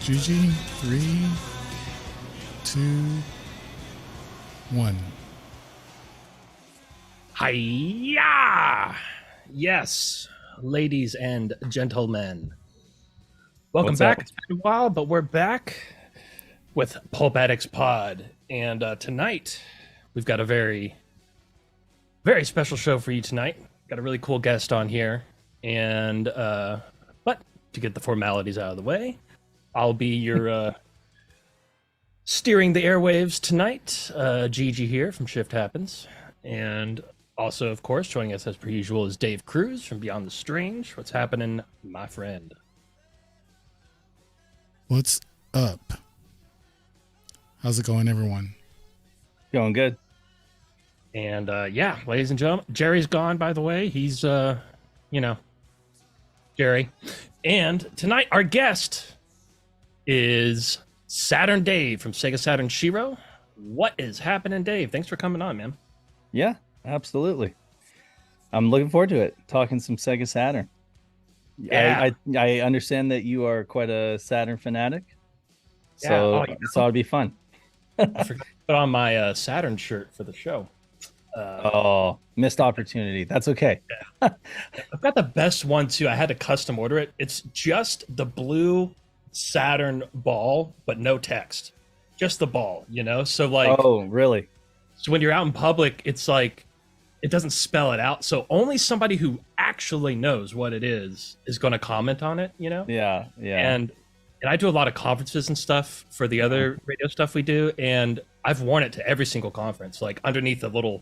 Gigi, 3, 2, 1. Hiya! Yes, ladies and gentlemen. Welcome What's back. up? It's been a while, but we're back with Pulp Addicts Pod. And tonight, we've got a very, very special show for you tonight. Got a really cool guest on here. And, but to get the formalities out of the way, I'll be your steering the airwaves tonight. Gigi here from Shift Happens. And also, of course, joining us as per usual is Dave Cruz from Beyond the Strange. What's happening, my friend? What's up? How's it going, everyone? Going good. And yeah, ladies and gentlemen, Jerry's gone, by the way. He's, Jerry. And tonight, our guest is Saturn Dave from Sega Saturn Shiro. What is happening, Dave? Thanks for coming on, man. Yeah, absolutely. I'm looking forward to it. Talking some Sega Saturn. Yeah. I understand that you are quite a Saturn fanatic. Yeah. So Oh, so it'd be fun. I forgot to put on my Saturn shirt for the show. Oh, missed opportunity. That's okay. I've got the best one too. I had to custom order it. It's just the blue Saturn ball, but no text. Just the ball, you know? So like Oh, really? so when you're out in public, it's like it doesn't spell it out. So only somebody who actually knows what it is going to comment on it, you know? Yeah, yeah. And I do a lot of conferences and stuff for the other radio stuff we do, and I've worn it to every single conference, like underneath the little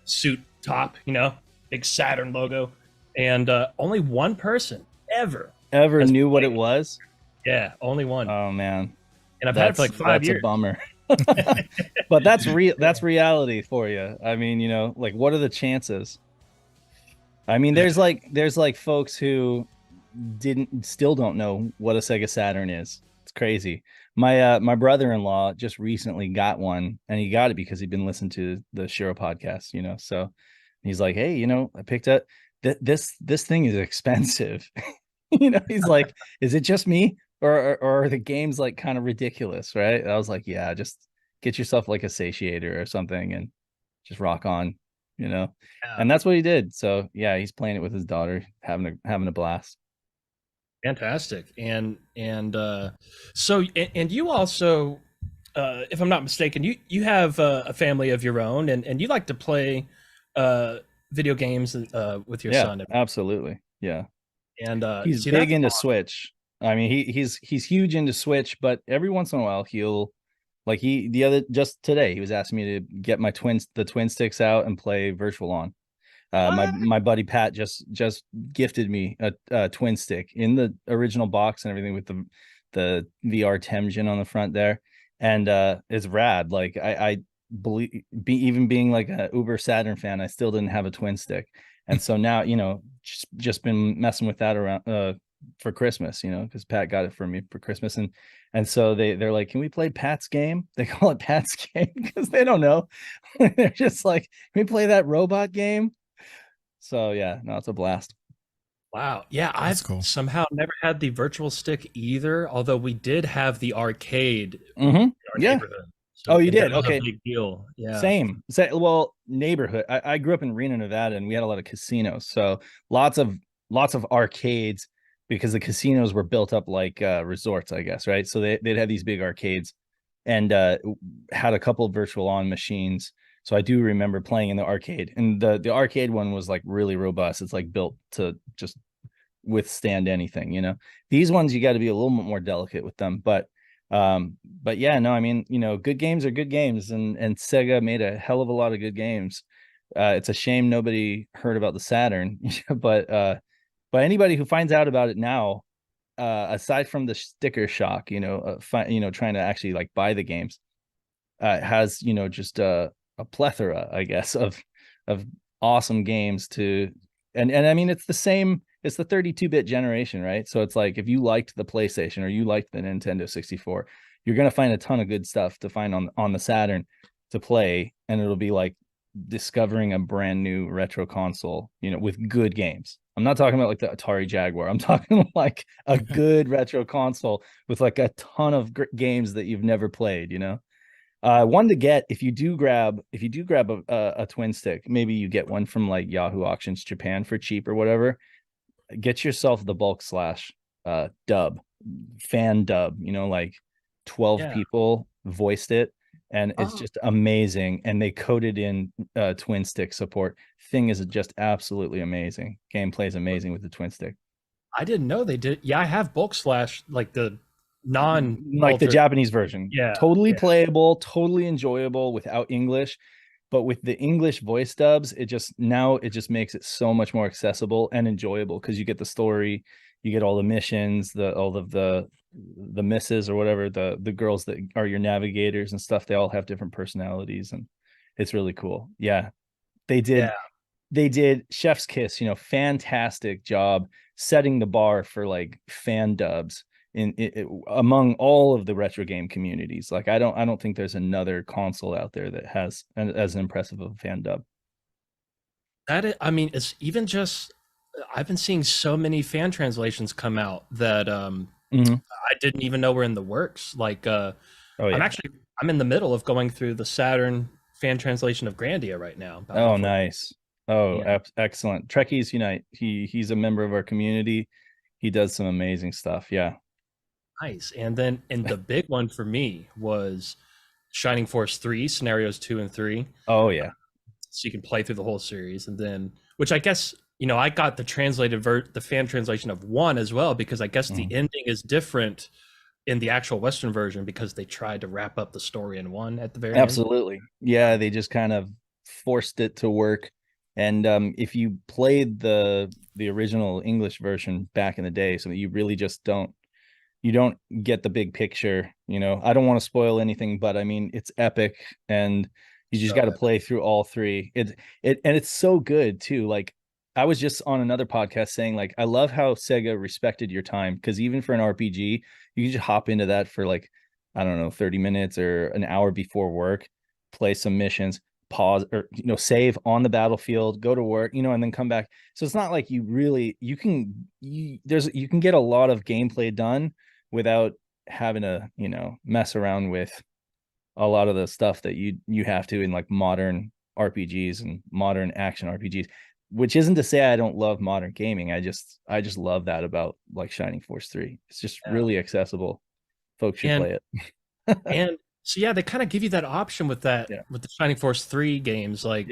suit top, you know, big Saturn logo. And only one person ever has knew what played it was? Yeah, only one. Oh man. And I've had it for like 5 years. That's a bummer. But that's reality for you. I mean, you know, like what are the chances? I mean, there's like folks who still don't know what a Sega Saturn is. It's crazy. My brother-in-law just recently got one, and he got it because he'd been listening to the Shiro podcast, you know. So he's like, "Hey, you know, I picked up this thing is expensive." You know, he's like, "Is it just me, or are the games like kind of ridiculous?" Right? And I was like, "Yeah, just get yourself like a satiator or something and just rock on, you know." And that's what he did. So yeah, he's playing it with his daughter, having a blast. Fantastic. And so you also, if I'm not mistaken, you have a family of your own, and you like to play video games with your son. Absolutely. Yeah. And he's big into Switch. I mean, he's huge into Switch, but every once in a while he'll like just today he was asking me to get the twin sticks out and play Virtual On. My buddy Pat just gifted me a twin stick in the original box and everything with the VR Temjin on the front there, and it's rad. Like I believe, even being like a uber Saturn fan, I still didn't have a twin stick, and so now, you know, just been messing with that around for Christmas, you know, because Pat got it for me for Christmas, and so they're like, "Can we play Pat's game?" They call it Pat's game because they don't know. They're just like, "Can we play that robot game?" So yeah, no, it's a blast. Wow. Yeah, That's I've cool. somehow never had the virtual stick either, although we did have the arcade Mm-hmm. in our Yeah. neighborhood. So Oh, you I think did? that was Okay. a big deal. Yeah. Same. Well, neighborhood. I grew up in Reno, Nevada, and we had a lot of casinos. So lots of arcades because the casinos were built up like resorts, I guess, right? So they'd have these big arcades and had a couple of Virtual On machines. So I do remember playing in the arcade, and the arcade one was like really robust. It's like built to just withstand anything, you know. These ones you got to be a little bit more delicate with them, but yeah, no, I mean, you know, good games are good games, and Sega made a hell of a lot of good games. It's a shame nobody heard about the Saturn, but anybody who finds out about it now, aside from the sticker shock, you know, trying to actually like buy the games, has, you know, just a plethora, I guess, of awesome games and I mean, it's the same. It's the 32-bit generation, right? So it's like if you liked the PlayStation or you liked the Nintendo 64, you're gonna find a ton of good stuff to find on the Saturn to play, and it'll be like discovering a brand new retro console, with good games. I'm not talking about like the Atari Jaguar. I'm talking like a good retro console with like a ton of games that you've never played, one to get, if you do grab a twin stick, maybe you get one from like Yahoo Auctions Japan for cheap or whatever. Get yourself the bulk slash dub, fan dub, like 12 people voiced it, and it's just amazing. And they coded in twin stick support. Thing is just absolutely amazing. Gameplay is amazing with the twin stick. I didn't know they did. Yeah, I have bulk slash, like the the Japanese version. Yeah, totally playable, totally enjoyable without English. But with the English voice dubs, it just makes it so much more accessible and enjoyable, because you get the story, you get all the missions, all of the misses or whatever, the girls that are your navigators and stuff. They all have different personalities, and it's really cool. Yeah, they did chef's kiss. Fantastic job setting the bar for like fan dubs among all of the retro game communities. Like I don't think there's another console out there that has as impressive of a fan dub. It's even just, I've been seeing so many fan translations come out that I didn't even know were in the works. Like I'm in the middle of going through the Saturn fan translation of Grandia right now. Nice. Excellent. Trekkies Unite. He's a member of our community. He does some amazing stuff. Yeah. Nice. And the big one for me was Shining Force 3, scenarios 2 and 3. Oh yeah. So you can play through the whole series, and then, which I guess, I got the translated the fan translation of 1 as well, because I guess the ending is different in the actual Western version, because they tried to wrap up the story in 1 at the very end. Absolutely. Yeah, they just kind of forced it to work. And if you played the original English version back in the day, so you really just don't get the big picture. I don't want to spoil anything, but I mean, it's epic, and you just got to play through all 3. And it's so good too. Like, I was just on another podcast saying, like, I love how Sega respected your time, because even for an RPG, you can just hop into that for like, I don't know, 30 minutes or an hour before work, play some missions, pause, or save on the battlefield, go to work, and then come back. So it's not like you can get a lot of gameplay done without having to mess around with a lot of the stuff that you have to in like modern RPGs and modern action RPGs. Which isn't to say I don't love modern gaming. I just love that about like Shining Force 3. It's just really accessible. Folks should play it. And so they kind of give you that option with that with the Shining Force 3 games. Like,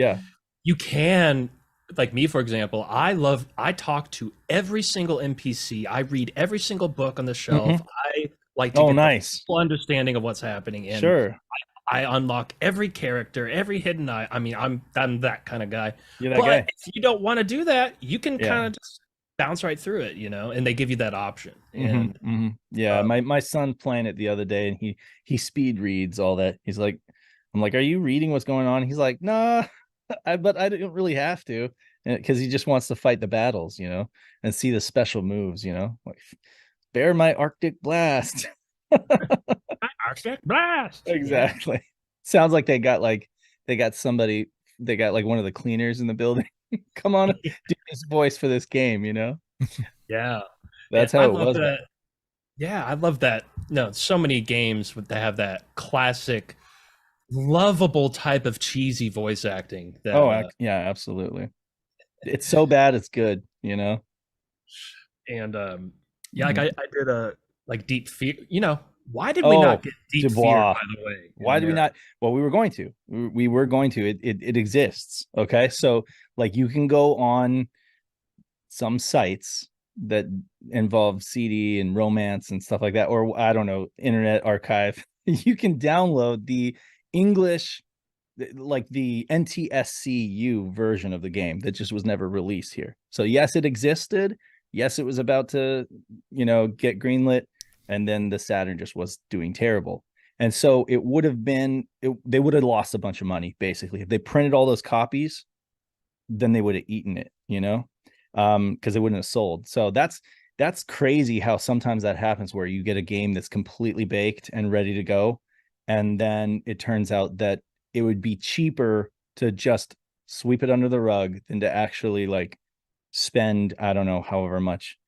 you can, like me, for example, I talk to every single NPC. I read every single book on the shelf. I like to get the full understanding of what's happening. And I unlock every character, every hidden eye. I mean, I'm that kind of guy. You're that guy. If you don't want to do that, you can kind of just bounce right through it, and they give you that option. And yeah, my son playing it the other day, and he speed reads all that. He's like, I'm like, are you reading what's going on? He's like, nah, but I don't really have to, because he just wants to fight the battles, and see the special moves, like bear my Arctic blast. Arctic blast. Exactly. Sounds like they got like one of the cleaners in the building. Come on, do this voice for this game, Yeah, that's how it was. I love that. No, so many games that have that classic, lovable type of cheesy voice acting. Yeah, absolutely. It's so bad it's good, And like I did a like Deep Fear. Why did we not get Deep Fear, by the way? Why did we not? Well, we were going to. We were going to. It exists. Okay, so like you can go on some sites that involve CD and romance and stuff like that, or I don't know, Internet Archive. You can download the English, like the NTSCU version of the game that just was never released here. So yes, it existed. Yes, it was about to, get greenlit. And then the Saturn just was doing terrible. And so it would have been, they would have lost a bunch of money, basically. If they printed all those copies, then they would have eaten it, because it wouldn't have sold. So that's crazy how sometimes that happens, where you get a game that's completely baked and ready to go. And then it turns out that it would be cheaper to just sweep it under the rug than to actually like spend, I don't know, however much,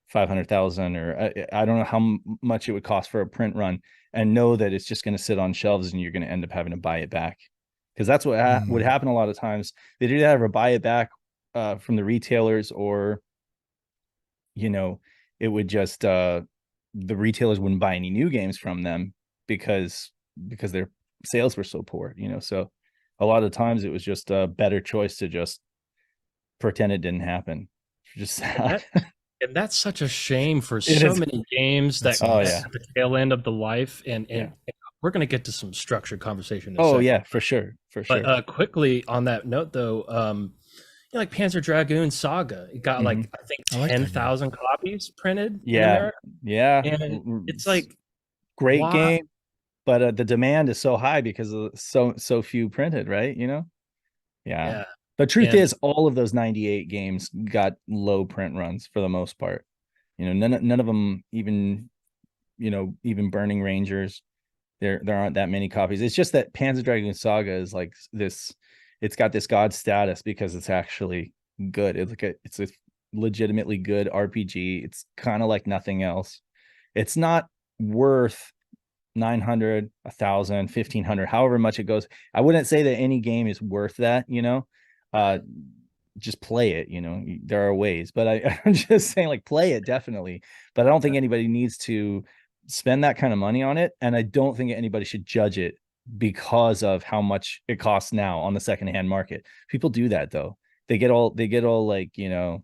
500,000 or I don't know how much it would cost for a print run, and know that it's just going to sit on shelves and you're going to end up having to buy it back. Because that's what would happen a lot of times. They either have to buy it back from the retailers, or, you know, it would just the retailers wouldn't buy any new games from them because their sales were so poor, you know. So a lot of times it was just a better choice to just pretend it didn't happen. Just sad. And that's such a shame for It so is. many games that Oh, yeah. at the tail end of the life. And Yeah. we're going to get to some structured conversation. In a Oh second. yeah, for sure. But quickly on that note, though, you know, like Panzer Dragoon Saga, it got like I think I like that game. 10,000 copies printed. In Yeah. America. Yeah. And it's like, great why? game, but the demand is so high because of so few printed, right? You know. Yeah. The truth is, all of those 98 games got low print runs for the most part. You know, none of them even, you know, even Burning Rangers, there aren't that many copies. It's just that Panzer Dragoon Saga is like this, it's got this god status because it's actually good. It's a legitimately good RPG. It's kind of like nothing else. It's not worth 900, 1,000, 1,500, however much it goes. I wouldn't say that any game is worth that, you know. Just play it, you know. There are ways, but I'm just saying, like, play it definitely, but I don't think anybody needs to spend that kind of money on it, and I don't think anybody should judge it because of how much it costs now on the secondhand market. People do that though. They get all like, you know,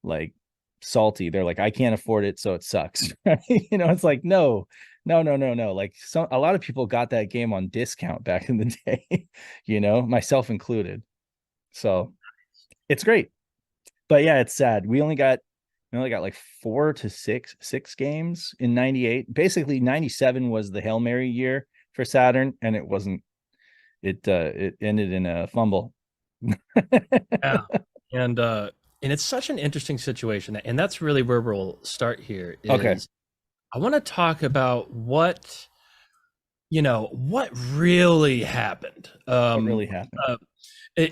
like salty. They're like, I can't afford it, so it sucks. You know, it's like, no. Like, a lot of people got that game on discount back in the day, you know, myself included. So it's great. But yeah, it's sad. We only got like 4 to 6 games in 98. Basically 97 was the Hail Mary year for Saturn, and it wasn't. It ended in a fumble. Yeah. And it's such an interesting situation, and that's really where we'll start here. Okay. I want to talk about what really happened. What really happened?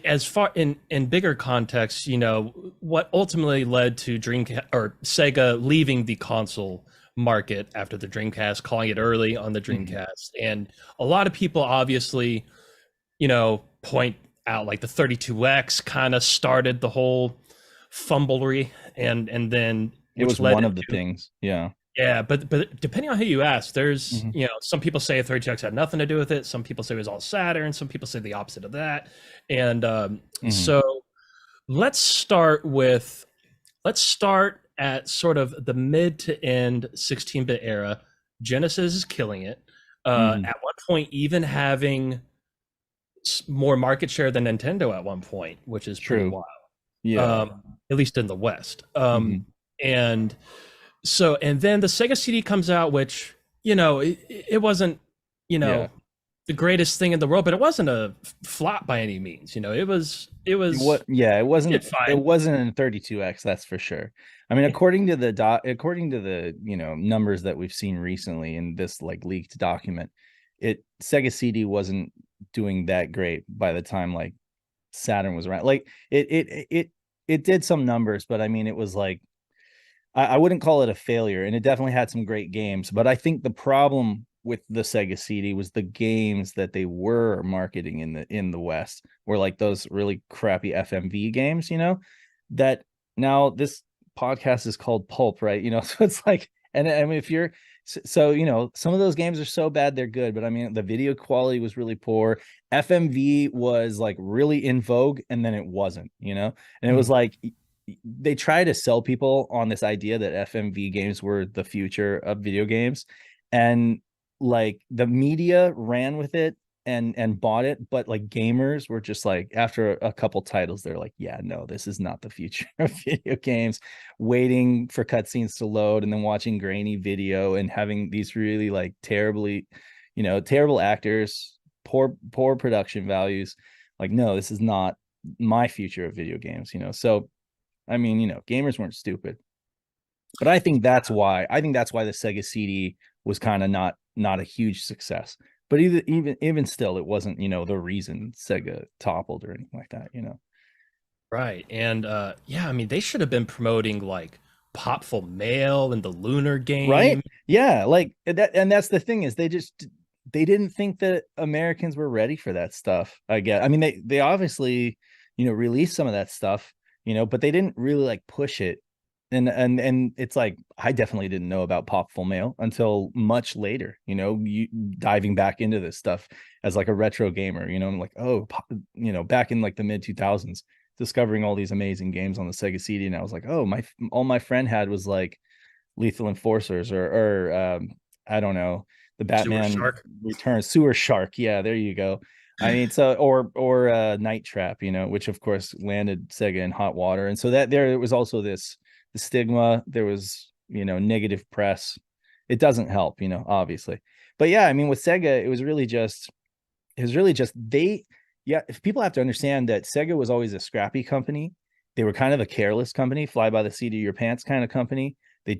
As far in bigger context, you know, what ultimately led to Dreamcast or Sega leaving the console market after the Dreamcast, calling it early on the Dreamcast. And a lot of people obviously, you know, point out like the 32X kind of started the whole fumblery, and then it was one of the things. Yeah, but depending on who you ask, there's you know, some people say 32X had nothing to do with it. Some people say it was all Saturn. Some people say the opposite of that. And so let's start at sort of the mid to end 16-bit era. Genesis is killing it. At one point, even having more market share than Nintendo at one point, which is pretty wild. Yeah, at least in the West. And so, and then the Sega CD comes out, which, you know, it wasn't, you know, the greatest thing in the world, but it wasn't a flop by any means. You know, it was what? Yeah, it wasn't. Fine. It wasn't in 32X, that's for sure. I mean, according to the you know, numbers that we've seen recently in this like leaked document, Sega CD wasn't doing that great by the time like Saturn was around. Like it did some numbers, but I mean, it was like, I wouldn't call it a failure, and it definitely had some great games. But I think the problem with the Sega CD was the games that they were marketing in the West were like those really crappy FMV games, you know. That now this podcast is called Pulp, right? You know, so it's like, and I mean, if you're so, you know, some of those games are so bad they're good, but I mean, the video quality was really poor. FMV was like really in vogue, and then it wasn't, you know, and it was like, they try to sell people on this idea that FMV games were the future of video games, and like the media ran with it and bought it, but like gamers were just like, after a couple titles, they're like, yeah, no, this is not the future of video games. Waiting for cutscenes to load and then watching grainy video and having these really like terribly, you know, terrible actors, poor production values. Like, no, this is not my future of video games, you know. So I mean, you know, gamers weren't stupid, but I think that's why the Sega CD was kind of not a huge success. But even still, it wasn't, the reason Sega toppled or anything like that. Right. And yeah, I mean, they should have been promoting like Popful Mail and the Lunar Right? game. Yeah, like that, and that's the thing is they didn't think that Americans were ready for that stuff. I guess. I mean, they obviously, released some of that stuff, but they didn't really like push it. And it's like I definitely didn't know about Popful Mail until much later, you diving back into this stuff as like a retro gamer, I'm like, oh, back in like the mid 2000s, discovering all these amazing games on the Sega CD, and I was like, oh, all my friend had was like Lethal Enforcers or I don't know, the Sewer Batman Shark. Returns, Sewer Shark. Yeah, there you go. I mean, so or Night Trap, which of course landed Sega in hot water, and so that there was also the stigma. There was negative press. It doesn't help, obviously. But yeah, I mean, with Sega, it was really just they. Yeah, if people have to understand that Sega was always a scrappy company. They were kind of a careless company, fly by the seat of your pants kind of company. They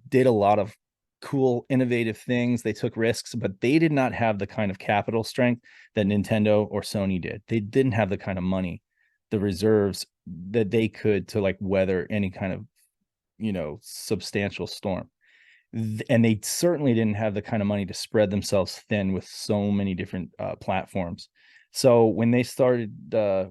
did a lot of cool, innovative things. They took risks, but they did not have the kind of capital strength that Nintendo or Sony did. They didn't have the kind of money, the reserves that they could to like weather any kind of, substantial storm. And they certainly didn't have the kind of money to spread themselves thin with so many different platforms. So when they started,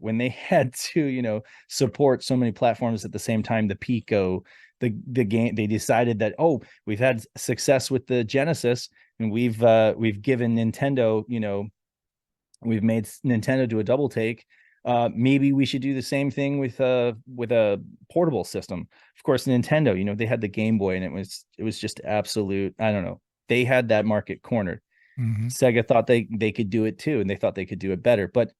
when they had to, support so many platforms at the same time, the Pico, the game, they decided that, oh, we've had success with the Genesis, and we've given Nintendo, we've made Nintendo do a double take. Maybe we should do the same thing with a portable system. Of course, Nintendo, they had the Game Boy, and it was just absolute. I don't know. They had that market cornered. Hmm. Sega thought they could do it too, and they thought they could do it better. But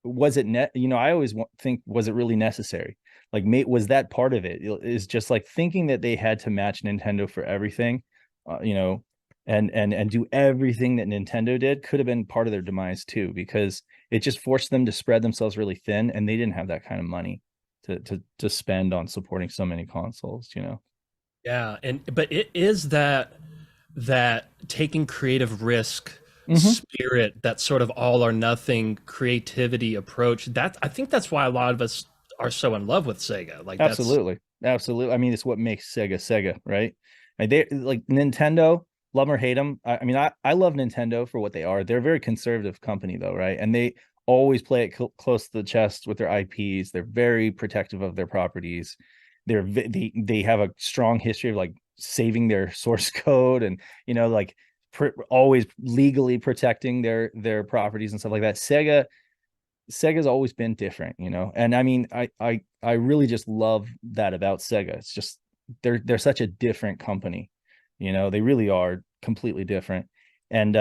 was it net? I always think, was it really necessary? Like, was that part of it? Is just like thinking that they had to match Nintendo for everything, uh, you know, and do everything that Nintendo did could have been part of their demise too, because it just forced them to spread themselves really thin, and they didn't have that kind of money to spend on supporting so many consoles. Yeah, and but it is that taking creative risk Hmm. spirit, that sort of all or nothing creativity approach. That I think that's why a lot of us are so in love with Sega. Like that's Absolutely. I mean, it's what makes Sega, right? And they like Nintendo, love 'em or hate them. I mean, I love Nintendo for what they are. They're a very conservative company, though, right? And they always play it close to the chest with their IPs. They're very protective of their properties. They have a strong history of like saving their source code, and like always legally protecting their properties and stuff like that. Sega's always been different, and I mean, I really just love that about Sega. It's just they're such a different company, they really are completely different. And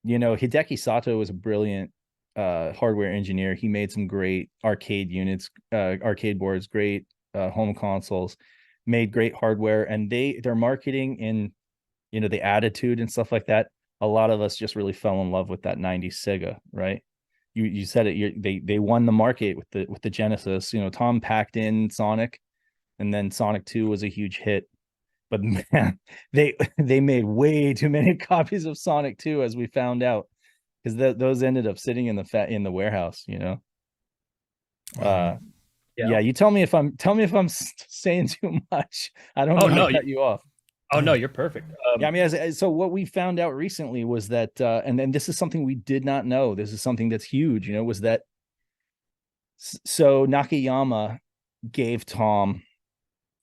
Hideki Sato was a brilliant hardware engineer. He made some great arcade units, arcade boards, great home consoles, made great hardware, and their marketing and the attitude and stuff like that. A lot of us just really fell in love with that 90s Sega, right? You said it. They won the market with the Genesis. Tom packed in Sonic, and then Sonic 2 was a huge hit. But man, they made way too many copies of Sonic 2, as we found out, because those ended up sitting in the warehouse. Wow. yeah. Yeah. You tell me if I'm saying too much. I don't Oh mean to no, cut you off. oh no, you're perfect. Yeah, I mean, so what we found out recently was that, and then this is something we did not know. This is something that's huge, was that so Nakayama gave Tom,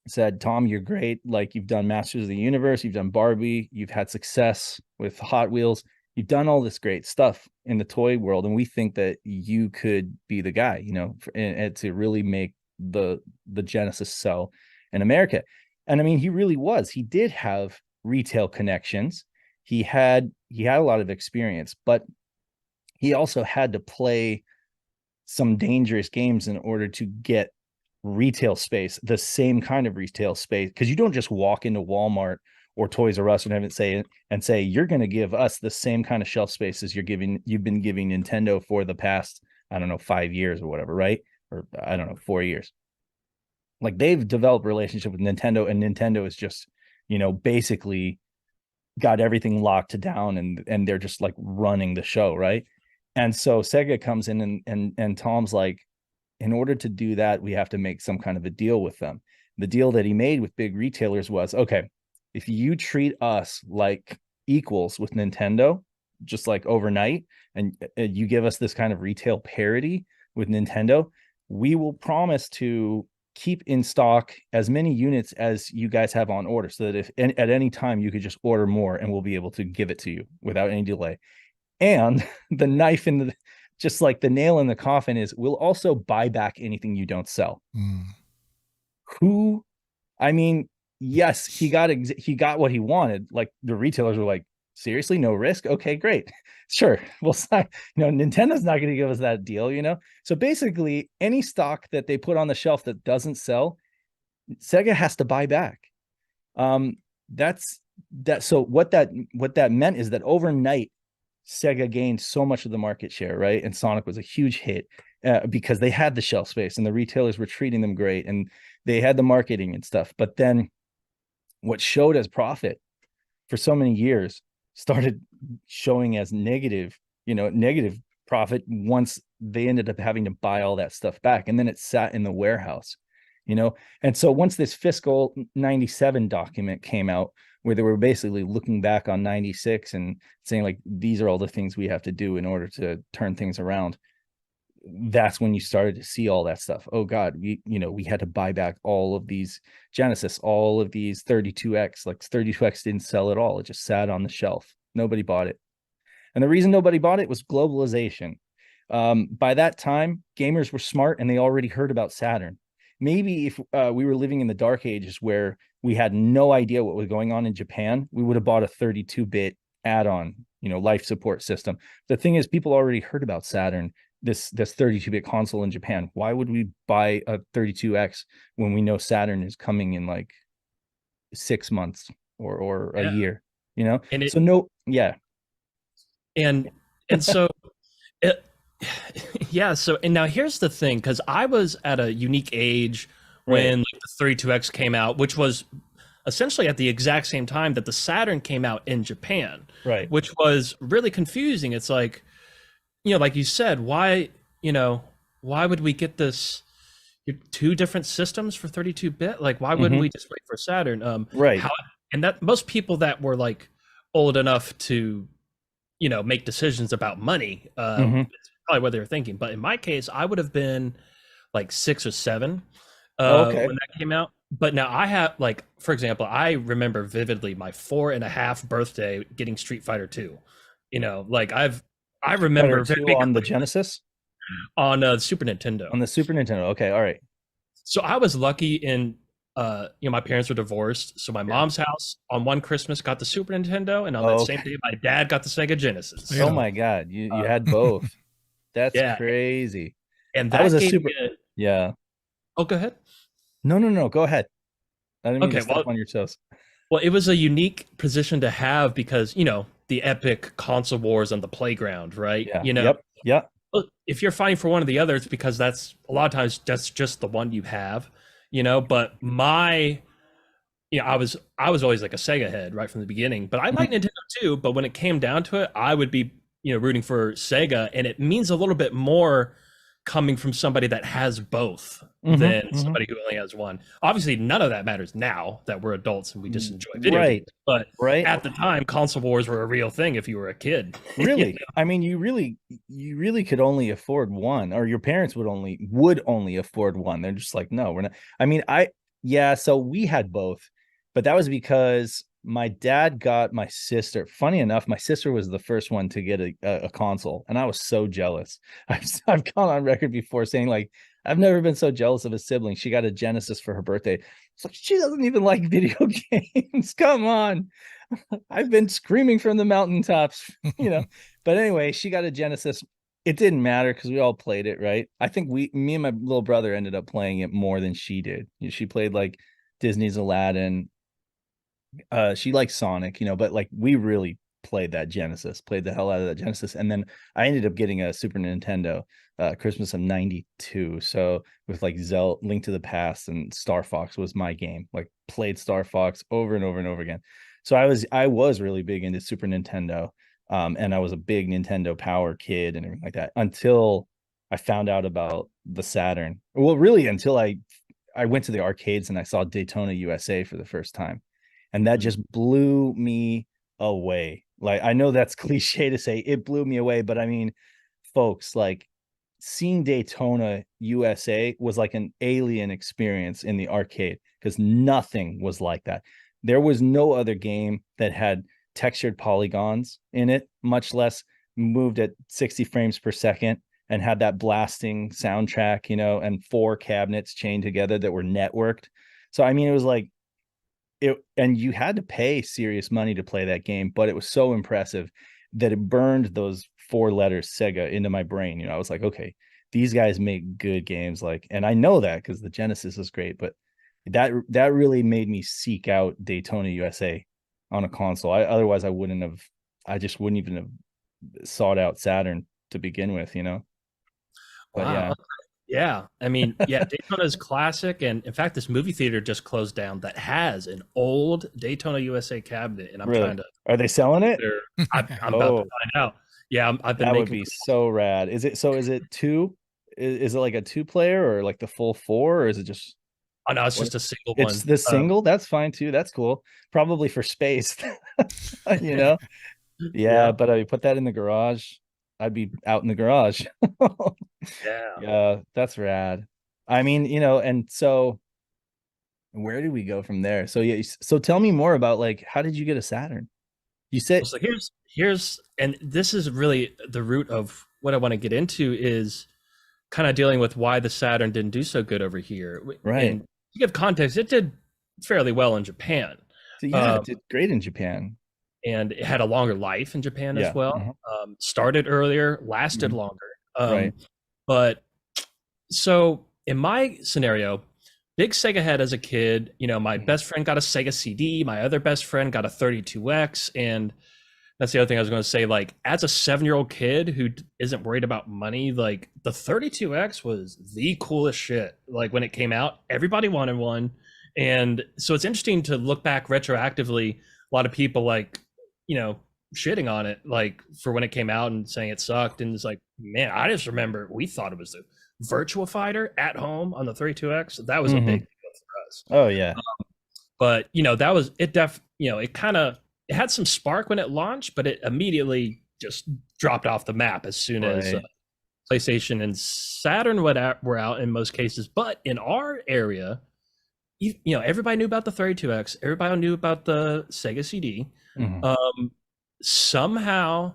said, Tom, you're great. Like, you've done Masters of the Universe, you've done Barbie, you've had success with Hot Wheels, you've done all this great stuff in the toy world, and we think that you could be the guy, and to really make the Genesis sell in America. And I mean, he really was. He did have retail connections. He had a lot of experience, but he also had to play some dangerous games in order to get retail space, the same kind of retail space, because you don't just walk into Walmart or Toys R Us and have it say you're going to give us the same kind of shelf space as you've been giving Nintendo for the past, I don't know, 5 years or whatever, right? Or I don't know, 4 years. Like, they've developed a relationship with Nintendo, and Nintendo is just, basically got everything locked down, and they're just like running the show, right? And so Sega comes in, and Tom's like, in order to do that, we have to make some kind of a deal with them. The deal that he made with big retailers was, okay, if you treat us like equals with Nintendo, just like overnight, and you give us this kind of retail parity with Nintendo, we will promise to keep in stock as many units as you guys have on order, so that if at any time you could just order more and we'll be able to give it to you without any delay. And the knife in the, just like the nail in the coffin, is we'll also buy back anything you don't sell. Who, I mean, yes, he got what he wanted. Like the retailers were like, seriously, no risk? Okay, great. Sure. We'll sign. Nintendo's not going to give us that deal, So basically, any stock that they put on the shelf that doesn't sell, Sega has to buy back. That's that. So what that meant is that overnight, Sega gained so much of the market share, right? And Sonic was a huge hit because they had the shelf space and the retailers were treating them great and they had the marketing and stuff. But then what showed as profit for so many years started showing as negative profit once they ended up having to buy all that stuff back. And then it sat in the warehouse, And so once this fiscal 97 document came out, where they were basically looking back on 96 and saying like, these are all the things we have to do in order to turn things around. That's when you started to see all that stuff. Oh God, we had to buy back all of these Genesis, all of these 32X, like 32X didn't sell at all. It just sat on the shelf. Nobody bought it. And the reason nobody bought it was globalization. By that time, gamers were smart and they already heard about Saturn. Maybe if we were living in the dark ages where we had no idea what was going on in Japan, we would have bought a 32-bit add-on, life support system. The thing is, people already heard about Saturn, this 32-bit console in Japan. Why would we buy a 32X when we know Saturn is coming in like 6 months or a year, And it, so no, yeah. And so it, yeah, so and now here's the thing, because I was at a unique age when like, the 32X came out, which was essentially at the exact same time that the Saturn came out in Japan, right? Which was really confusing. It's like, like you said, why would we get this two different systems for 32-bit? Like, why wouldn't we just wait for Saturn? Right. And that most people that were like old enough to make decisions about money, probably what they were thinking. But in my case, I would have been like 6 or 7 when that came out. But now I have, like, for example, I remember vividly my 4.5 birthday getting Street Fighter 2. Like I remember on the Genesis, on Super Nintendo. On the Super Nintendo. Okay, all right. So I was lucky in my parents were divorced, so my mom's house on one Christmas got the Super Nintendo, and on that same day, my dad got the Sega Genesis. Oh my God, you had both. That's crazy. And that was a super. Yeah. Oh, go ahead. No, go ahead. I didn't mean to step on your toes. Well, it was a unique position to have because the epic console wars on the playground, right? Yeah. Yep. If you're fighting for one or the other, it's because that's a lot of times that's just the one you have. But I was always like a Sega head right from the beginning, but I like Nintendo too. But when it came down to it, I would be, rooting for Sega, and it means a little bit more coming from somebody that has both than somebody who only has one. Obviously, none of that matters now that we're adults and we just enjoy video games. But at the time, console wars were a real thing if you were a kid. Really? I mean, you really could only afford one, or your parents would only afford one. They're just like, no, we're not. I mean, so we had both, but that was because my dad got my sister. Funny enough, my sister was the first one to get a console, and I was so jealous. I've gone on record before saying like, I've never been so jealous of a sibling. She got a Genesis for her birthday. It's like, she doesn't even like video games. Come on. I've been screaming from the mountaintops, But anyway, she got a Genesis. It didn't matter because we all played it, right? I think me and my little brother ended up playing it more than she did. She played like Disney's Aladdin. She likes Sonic, but like we really played the hell out of that Genesis. And then I ended up getting a Super Nintendo Christmas of 92. So with like Link to the Past and Star Fox was my game. Like played Star Fox over and over and over again. So I was really big into Super Nintendo. And I was a big Nintendo Power kid and everything like that until I found out about the Saturn. Well, really until I went to the arcades and I saw Daytona USA for the first time. And that just blew me away. Like, I know that's cliche to say, it blew me away, but I mean, folks, like, seeing Daytona USA was like an alien experience in the arcade because nothing was like that. There was no other game that had textured polygons in it, much less moved at 60 frames per second and had that blasting soundtrack, and 4 cabinets chained together that were networked. So I mean, it was like it, and you had to pay serious money to play that game, but it was so impressive that it burned those 4 letters Sega into my brain. I was like, okay, these guys make good games, like, and I know that because the Genesis is great, but that really made me seek out Daytona USA on a console. Otherwise I just wouldn't even have sought out Saturn to begin with. But Wow. yeah. Yeah. I mean, yeah, Daytona is classic. And in fact, this movie theater just closed down that has an old Daytona USA cabinet. And I'm Really? trying to. Are they selling it? I'm about to find out. Yeah, I've been That would making. be so rad. Is it 2? Is it like a 2-player or like the full 4, or is it just Oh, no, it's what? just a single one. It's the single? That's fine too. That's cool. Probably for space. Yeah, Yeah. but I put that in the garage. I'd be out in the garage. Yeah. Yeah, that's rad. I mean, and so where did we go from there? So yeah, so tell me more about, like, how did you get a Saturn? You said So here's and this is really the root of what I want to get into is kind of dealing with why the Saturn didn't do so good over here. Right. And to give context, it did fairly well in Japan. so yeah, it did great in Japan. And it had a longer life in Japan Yeah. as well. Started earlier, lasted Mhm. longer. Right. But so in my scenario, big Sega head as a kid, my best friend got a Sega CD, my other best friend got a 32X, and that's the other thing I was going to say. Like, as a 7-year-old kid who isn't worried about money, like, the 32X was the coolest shit. Like, when it came out, everybody wanted one. And so it's interesting to look back retroactively. A lot of people, like, shitting on it, like, for when it came out and saying it sucked. And it's like, man, I just remember we thought it was the Virtua Fighter at home on the 32X. That was a big deal for us. Oh yeah. But that was it. It had some spark when it launched, but it immediately just dropped off the map as soon as PlayStation and Saturn were out in most cases. But in our area, everybody knew about the 32X. Everybody knew about the Sega CD. Mhm. Somehow,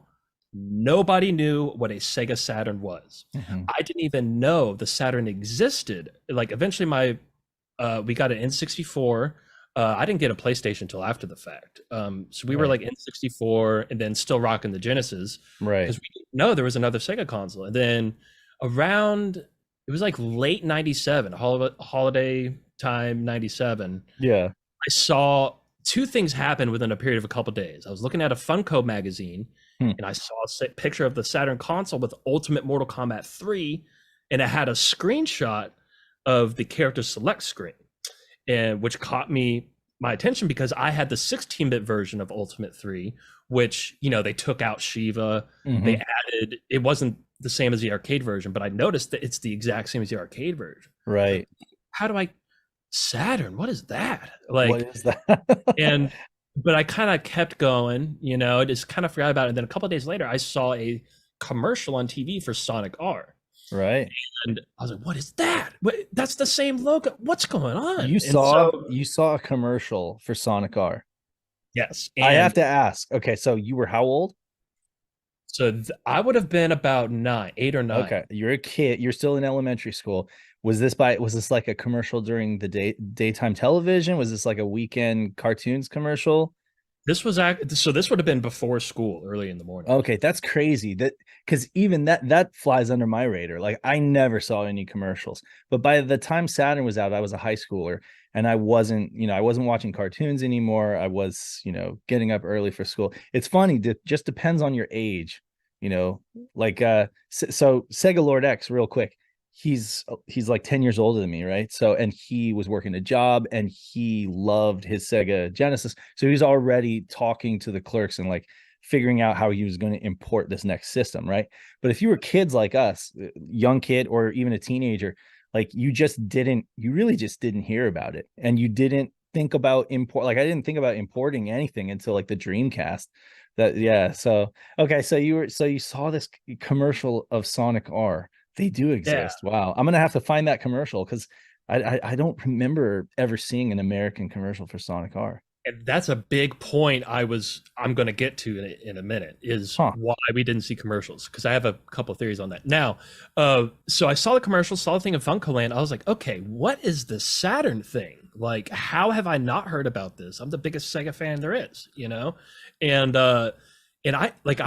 nobody knew what a Sega Saturn was. Mhm. I didn't even know the Saturn existed. Like, eventually, we got an N64. I didn't get a PlayStation until after the fact. So we were like N64 and then still rocking the Genesis. Right. Because we didn't know there was another Sega console. And then it was like late 97, holiday time 97. Yeah. I saw 2 things happen within a period of a couple days. I was looking at a Funko magazine and I saw a picture of the Saturn console with Ultimate Mortal Kombat 3, and it had a screenshot of the character select screen, and which caught my attention because I had the 16-bit version of Ultimate 3, which, they took out Shiva. They added, it wasn't the same as the arcade version, but I noticed that it's the exact same as the arcade version. Right. How do I Saturn? What is that? Like, what is that? But I kind of kept going, just kind of forgot about it. And then a couple of days later, I saw a commercial on TV for Sonic R. Right. And I was like, what is that? That's the same logo. What's going on? You saw a commercial for Sonic R. Yes. I have to ask. Okay, so you were how old? So I would have been about 8 or 9. Okay, you're a kid. You're still in elementary school. Was this like a commercial during the daytime television? Was this like a weekend cartoons commercial? This would have been before school, early in the morning. Okay, that's crazy. That because even that flies under my radar. Like, I never saw any commercials. But by the time Saturn was out, I was a high schooler and I wasn't watching cartoons anymore. I was, getting up early for school. It's funny, it just depends on your age, like so Sega Lord X, real quick. he's like 10 years older than me, right? So, and he was working a job and he loved his Sega Genesis. So he was already talking to the clerks and like figuring out how he was going to import this next system, right? But if you were kids like us, young kid or even a teenager, like you really just didn't hear about it. And you didn't think about import. Like I didn't think about importing anything until like the Dreamcast. Yeah. So okay, so you saw this commercial of Sonic R. They do Yeah. exist. Wow. I'm gonna have to find that commercial because I don't remember ever seeing an American commercial for Sonic R. And that's a big point I'm going to get to in a minute is why we didn't see commercials, because I have a couple of theories on that. Now, so I saw the commercial, saw the thing in Funkoland. I was like, okay, what is the Saturn thing? Like, how have I not heard about this? I'm the biggest Sega fan there is, you know? And I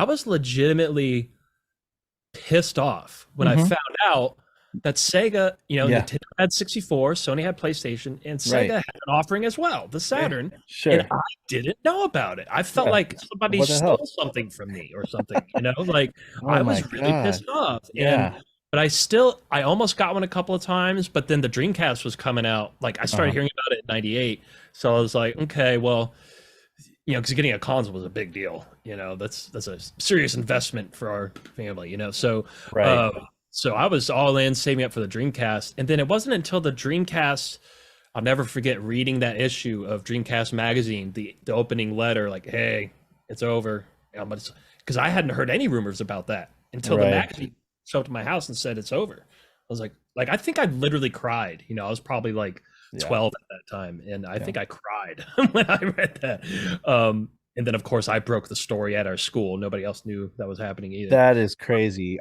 was legitimately pissed off when I found out that Sega, Nintendo had 64, Sony had PlayStation, and Sega had an offering as well, the Saturn. Sure. And I didn't know about it. I felt like somebody stole something from me or something, like I was really pissed off. But I almost got one a couple of times, but then the Dreamcast was coming out. Like I started hearing about it in '98. So I was like, okay, well, because getting a console was a big deal. That's a serious investment for our family, So, so I was all in, saving up for the Dreamcast. And then it wasn't until the Dreamcast, I'll never forget reading that issue of Dreamcast magazine, the opening letter, like, hey, it's over. Because I hadn't heard any rumors about that until the magazine showed up to my house and said it's over. I was like I think I literally cried. I was probably like 12 at that time. And I think I cried when I read that. And then, of course, I broke the story at our school. Nobody else knew that was happening either. That is crazy.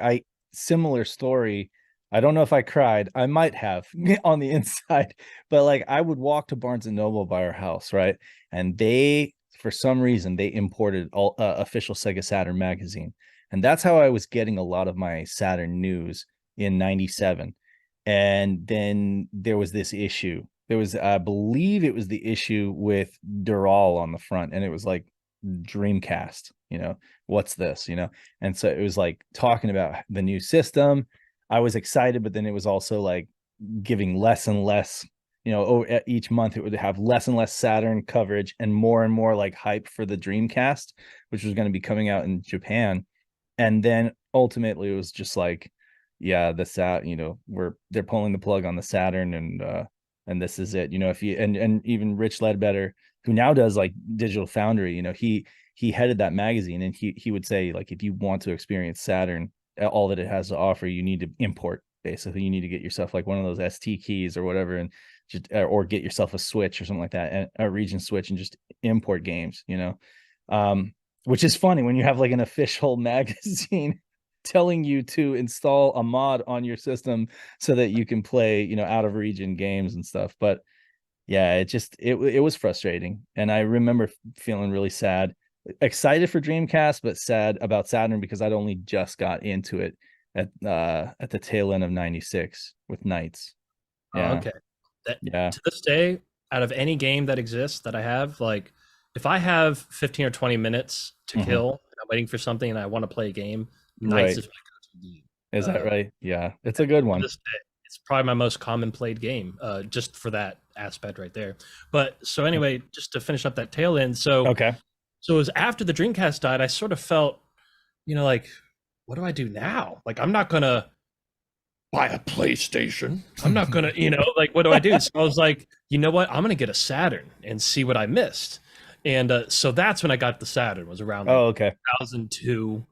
Similar story. I don't know if I cried. I might have on the inside, but like I would walk to Barnes and Noble by our house, right? And for some reason, they imported all official Sega Saturn magazine, and that's how I was getting a lot of my Saturn news in '97. And then there was this issue. I believe it was the issue with Dural on the front, and it was like Dreamcast, what's this, and so it was like talking about the new system. I was excited, but then it was also like giving less and less, each month it would have less and less Saturn coverage and more like hype for the Dreamcast, which was going to be coming out in Japan. And then ultimately it was just like, yeah, they're pulling the plug on the Saturn, and this is it. If you and even Rich Ledbetter, who now does like Digital Foundry, he headed that magazine, and he would say, like, if you want to experience Saturn, all that it has to offer, you need to import. Basically, you need to get yourself like one of those ST keys or whatever, and just or get yourself a Switch or something like that, and a Region Switch, and just import games. Which is funny when you have like an official magazine telling you to install a mod on your system so that you can play, out of region games and stuff. But yeah, it was frustrating. And I remember feeling really sad, excited for Dreamcast, but sad about Saturn because I'd only just got into it at the tail end of '96 with Knights. Yeah. Okay. To this day, out of any game that exists that I have, like if I have 15 or 20 minutes to kill and I'm waiting for something and I want to play a game, Knights is my go-to game. Is that right? Yeah, it's a good one. It's probably my most common played game, just for that aspect right there. But so anyway, just to finish up that tail end. So it was after the Dreamcast died, I sort of felt, like, what do I do now? Like, I'm not gonna buy a PlayStation. I'm not gonna, like, what do I do? So I was like, you know what? I'm gonna get a Saturn and see what I missed. And so that's when I got the Saturn. Was around 2002.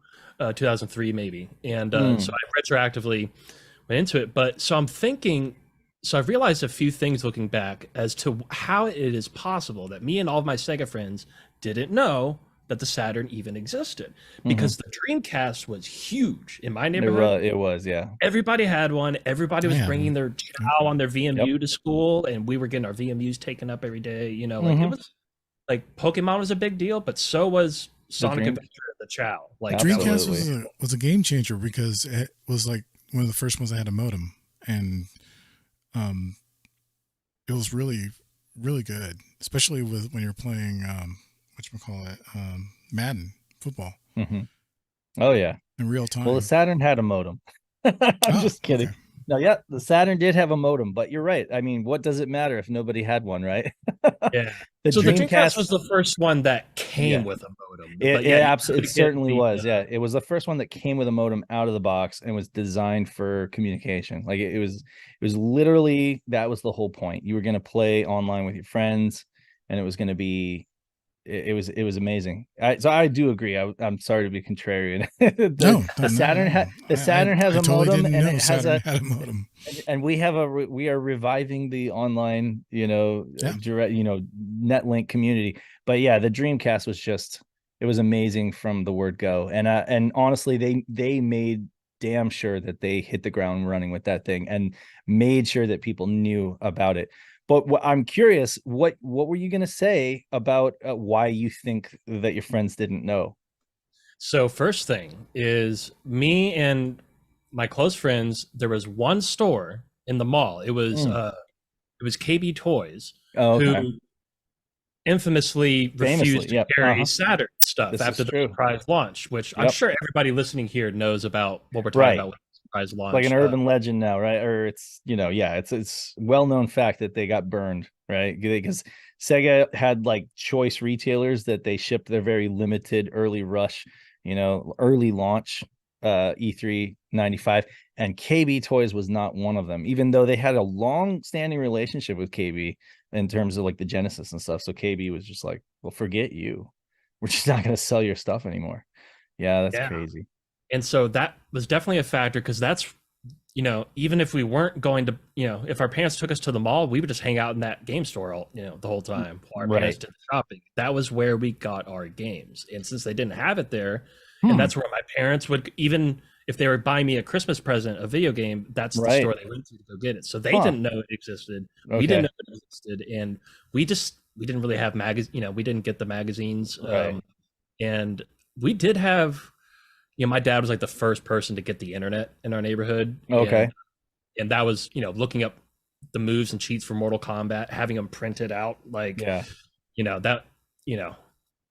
2003 maybe, and so I retroactively went into it. But so I'm thinking, so I've realized a few things looking back as to how it is possible that me and all of my Sega friends didn't know that the Saturn even existed, because the Dreamcast was huge in my neighborhood. It was, yeah. Everybody had one. Everybody was bringing their chow on their VMU to school, and we were getting our VMUs taken up every day. Like it was like Pokemon was a big deal, but so was Sonic Adventure, the Chow. Like Dreamcast was a game changer because it was like one of the first ones that had a modem, and it was really, really good, especially when you're playing Madden football. Oh yeah, in real time. Well, the Saturn had a modem. I'm just kidding. Okay. No, yeah, the Saturn did have a modem, but you're right. I mean, what does it matter if nobody had one, right? Yeah. The So the Dreamcast Dreamcast, was the first one that yeah, came with a modem, it but yeah, you absolutely, it could get certainly the was. Yeah, it was the first one that came with a modem out of the box and was designed for communication. Like it was literally, that was the whole point. You were going to play online with your friends, and it was going to be, it was amazing. So I do agree. I'm sorry to be contrarian. No, no, The not at Saturn all. the Saturn has I a totally modem, didn't and know it has Saturn a, had a modem. and we are reviving the online, Yeah. direct, netlink community. But yeah, the Dreamcast was just, it was amazing from the word go. And honestly, they made damn sure that they hit the ground running with that thing and made sure that people knew about it. But I'm curious, what were you going to say about why you think that your friends didn't know? So first thing is me and my close friends, there was one store in the mall. Mm. It was KB Toys, Oh, okay. who infamously refused Famously, to yep. carry Saturn stuff This is after the true. surprise launch, which I'm Yep. sure everybody listening here knows about what we're talking Right. about with the surprise Like an launch. urban legend now, right? Or it's, yeah, it's well-known fact that they got burned, right? Because Sega had like choice retailers that they shipped their very limited early rush, early launch E3 95, and KB Toys was not one of them, even though they had a long-standing relationship with KB in terms of like the Genesis and stuff. So KB was just like, well, forget you. We're just not going to sell your stuff anymore. Yeah, that's Yeah. crazy. And so that was definitely a factor because that's, even if we weren't going to, if our parents took us to the mall, we would just hang out in that game store all, the whole time while our parents Right. did the shopping. That was where we got our games. And since they didn't have it there, and Hmm. that's where my parents would, even if they were buying me a Christmas present, a video game, that's the Right. store they went to go get it. So they Huh. didn't know it existed. We Okay. didn't know it existed. And we didn't really have we didn't get the magazines. Right. And we did have, my dad was like the first person to get the internet in our neighborhood. Okay. And that was, looking up the moves and cheats for Mortal Kombat, having them printed out, like, Yeah. that,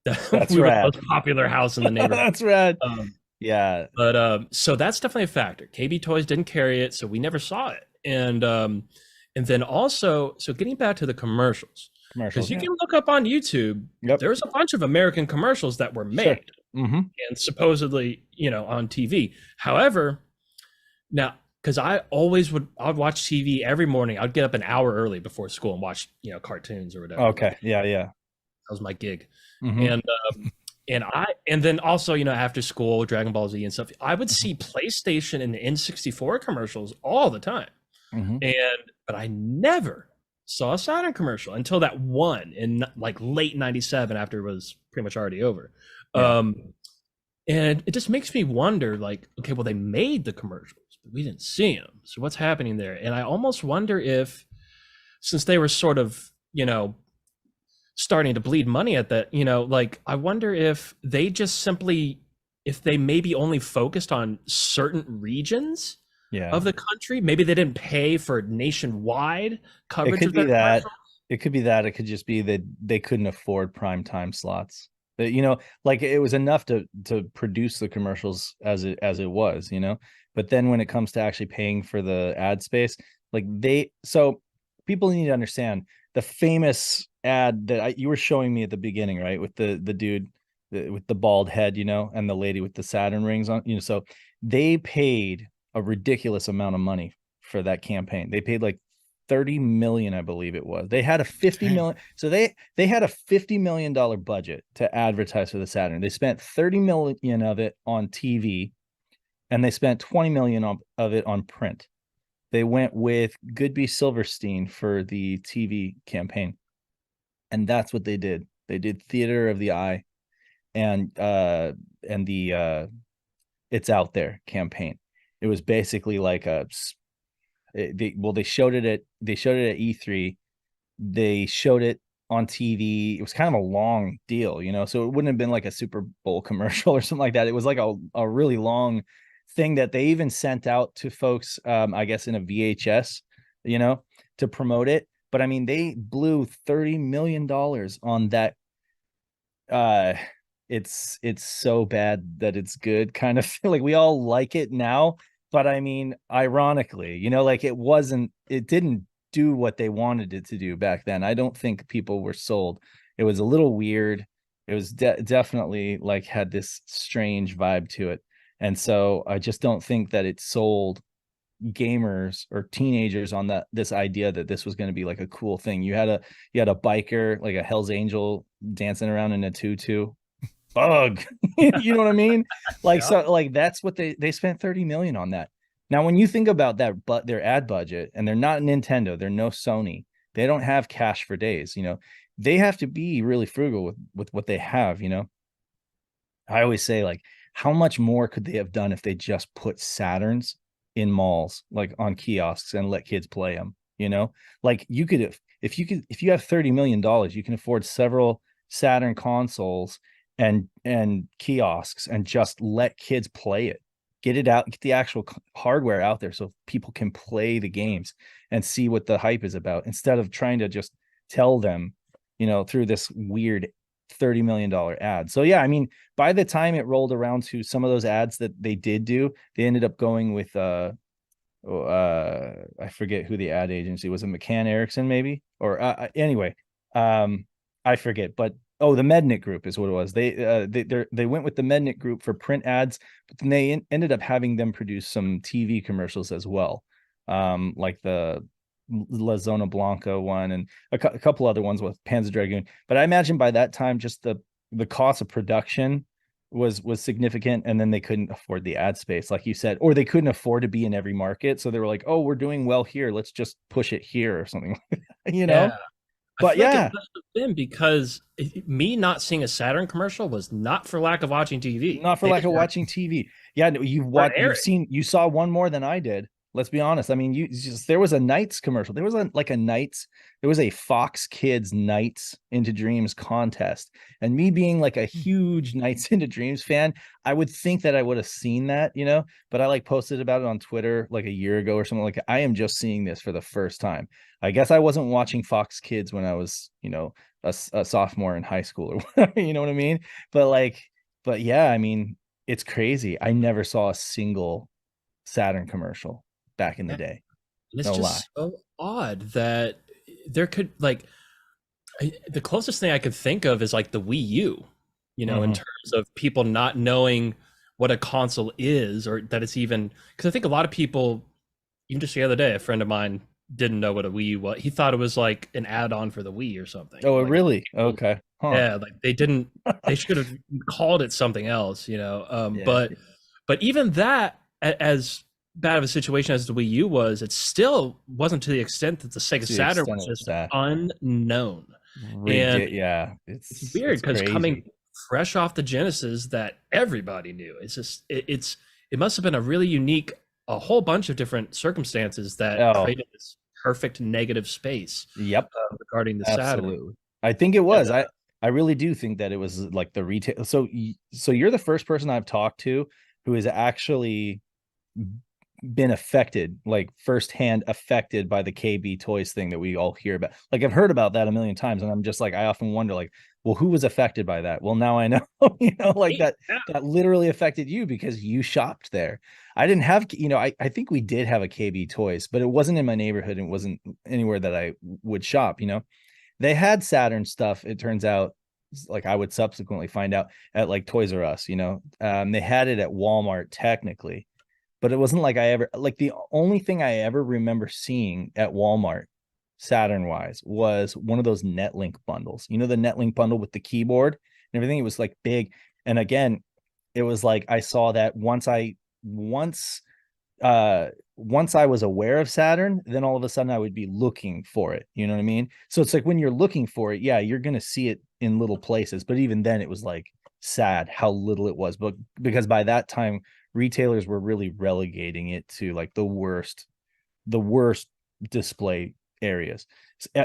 That's we were the rad. most popular house in the neighborhood. That's rad. Um, Yeah. but so that's definitely a factor. KB Toys didn't carry it, so we never saw it. And then also, so getting back to the commercials, Commercials. because you Yeah. can look up on YouTube, Yep. there's a bunch of American commercials that were made. Sure. Mm-hmm. And supposedly, on TV. However, now, because I'd watch TV every morning. I'd get up an hour early before school and watch, cartoons or whatever. Okay. Yeah. Yeah. That was my gig. Mhm. And then also, after school, Dragon Ball Z and stuff, I would see PlayStation and the N64 commercials all the time. Mhm. But I never saw a Saturn commercial until that one in like late 97 after it was pretty much already over. Yeah. And it just makes me wonder, like, okay, well, they made the commercials, but we didn't see them. So what's happening there? And I almost wonder if, since they were sort of, starting to bleed money at that, like, I wonder if they just simply, if they maybe only focused on certain regions Yeah. of the country, maybe they didn't pay for nationwide It coverage could of be their that. commercials. It could be that. It could just be that they couldn't afford prime time slots. But like it was enough to produce the commercials as it was, But then when it comes to actually paying for the ad space, like so people need to understand the famous ad that you were showing me at the beginning, right? With the dude with the bald head, and the lady with the Saturn rings on, so they paid a ridiculous amount of money for that campaign. They paid like 30 million, I believe it was. They had a 50 Dang. million. So they had a $50 million budget to advertise for the Saturn. They spent 30 million of it on TV, and they spent 20 million of it on print. They went with Goodby Silverstein for the TV campaign. And that's what they did. They did Theater of the Eye and the It's Out There campaign. It was basically like they showed it at E3. They showed it on TV. It was kind of a long deal, so it wouldn't have been like a Super Bowl commercial or something like that. It was like a really long thing that they even sent out to folks, I guess in a VHS, to promote it. But I mean, they blew $30 million on that. It's so bad that it's good kind of like we all like it now, but I mean, ironically, like it didn't do what they wanted it to do back then. I don't think people were sold. It was a little weird. It was definitely like had this strange vibe to it. And so I just don't think that it sold gamers or teenagers on this idea that this was going to be like a cool thing. You had a biker, like a Hell's Angel, dancing around in a tutu. Bug. You know what I mean? Like, Yeah. so like that's what they spent 30 million on that. Now when you think about that, but their ad budget, and they're not Nintendo, they're no Sony, they don't have cash for days, they have to be really frugal with what they have. I always say, like, how much more could they have done if they just put Saturns in malls, like on kiosks, and let kids play them? Like, you could, if you have $30 million, you can afford several Saturn consoles and kiosks, and just let kids play it. Get it out, get the actual hardware out there so people can play the games and see what the hype is about, instead of trying to just tell them, through this weird $30 million ad. So yeah, I mean, by the time it rolled around to some of those ads that they did do, they ended up going with I forget who the ad agency was. It McCann Erickson, maybe? Or anyway, I forget, but the Mednick Group is what it was. They went with the Mednick Group for print ads, but then they ended up having them produce some TV commercials as well, like the La Zona Blanca one, and a couple other ones with Panzer Dragoon. But I imagine by that time, just the cost of production was significant, and then they couldn't afford the ad space, like you said, or they couldn't afford to be in every market. So they were like, oh, we're doing well here, let's just push it here or something. Yeah. I But feel like it yeah, must have been because me not seeing a Saturn commercial was not for lack of watching TV. not for They lack just of watching TV. Yeah, no, weren't airing. you saw one more than I did. Let's be honest. I mean, there was a Knights commercial. There was a Knights. There was a Fox Kids Knights into Dreams contest, and me being like a huge Knights into Dreams fan, I would think that I would have seen that, But I like posted about it on Twitter like a year ago or something. Like, I am just seeing this for the first time. I guess I wasn't watching Fox Kids when I was, a sophomore in high school or whatever. You know what I mean? But yeah, I mean, it's crazy. I never saw a single Saturn commercial back in the day. It's No lie. just so odd that there could like the closest thing I could think of is like the Wii U, in terms of people not knowing what a console is, or that it's even, because I think a lot of people, even just the other day, a friend of mine didn't know what a Wii U was. He thought it was like an add-on for the Wii or something. Oh, Like, really? Okay. Huh. yeah, like they should have called it something else, Yeah. but even that, as bad of a situation as the Wii U was, it still wasn't to the extent that the Sega To the Saturn extent was of just that. unknown. And Yeah, it's weird because crazy. coming fresh off the Genesis that everybody knew, it's just it must have been a really unique, a whole bunch of different circumstances that created this perfect negative space. Yep. Regarding the Absolutely. Saturn. I think it was. And, I really do think that it was like the retail. So you're the first person I've talked to who has actually been affected, like firsthand affected by the KB Toys thing that we all hear about. Like, I've heard about that a million times, and I'm just like, I often wonder, like, well, who was affected by that? Well, now I know, like that literally affected you because you shopped there. I didn't have, I think we did have a KB Toys, but it wasn't in my neighborhood. It wasn't anywhere that I would shop. They had Saturn stuff, it turns out, like I would subsequently find out, at like Toys R Us. They had it at Walmart technically, but it wasn't like the only thing I ever remember seeing at Walmart Saturn wise was one of those Netlink bundles. The Netlink bundle with the keyboard and everything. It was like big. And again, it was like I saw that once I was aware of Saturn, then all of a sudden I would be looking for it. You know what I mean? So it's like when you're looking for it, yeah, you're going to see it in little places. But even then it was like sad how little it was. But because by that time, retailers were really relegating it to like the worst display areas.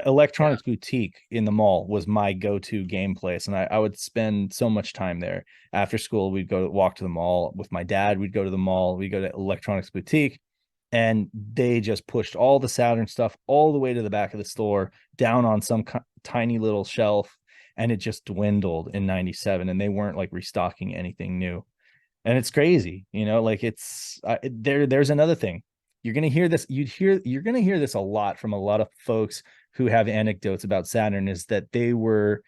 Electronics Boutique in the mall was my go-to game place, and I would spend so much time there. After school, we'd walk to the mall with my dad. We'd go to the mall. We'd go to Electronics Boutique, and they just pushed all the Saturn stuff all the way to the back of the store, down on some tiny little shelf, and it just dwindled in '97, and they weren't like restocking anything new. and it's crazy, like there's another thing. You're going to hear this. You're going to hear this a lot from a lot of folks who have anecdotes about Saturn, is that they were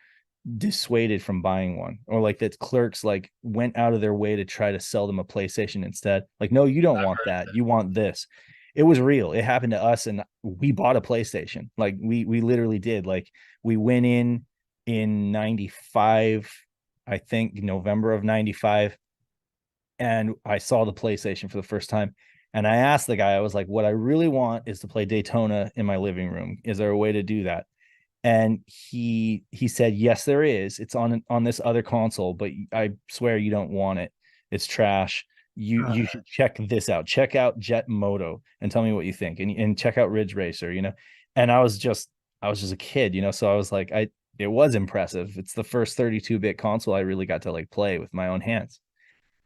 dissuaded from buying one, or like that clerks like went out of their way to try to sell them a PlayStation instead. Like, no, you don't want that. You want this. It was real. It happened to us, and we bought a PlayStation. Like we literally did. Like we went in 95, I think November of 95, and I saw the PlayStation for the first time. And I asked the guy, I was like, what I really want is to play Daytona in my living room. Is there a way to do that? And he said, yes, there is. It's on this other console, but I swear you don't want it. It's trash. You should check this out. Check out Jet Moto and tell me what you think. And check out Ridge Racer, And I was just a kid, So I was like, it was impressive. It's the first 32-bit console I really got to like play with my own hands.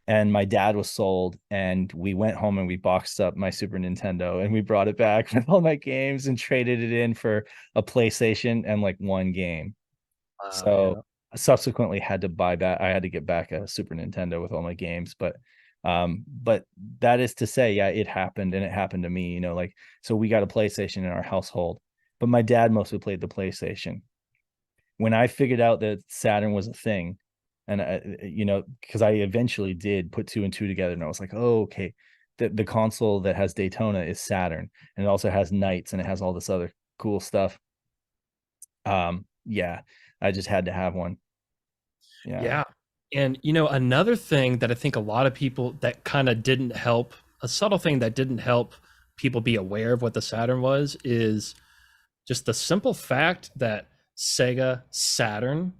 And my dad was sold, and we went home and we boxed up my Super Nintendo and we brought it back with all my games and traded it in for a PlayStation and like one game. So I subsequently had to buy back. I had to get back a Super Nintendo with all my games, but that is to say, yeah, it happened, and it happened to me, like, so we got a PlayStation in our household, but my dad mostly played the PlayStation. When I figured out that Saturn was a thing, and because I eventually did put two and two together, and I was like, oh, okay, the console that has Daytona is Saturn, and it also has Knights, and it has all this other cool stuff. Yeah, I just had to have one. Yeah. And another thing that I think a lot of people, that kind of didn't help, a subtle thing that didn't help people be aware of what the Saturn was, is just the simple fact that Sega Saturn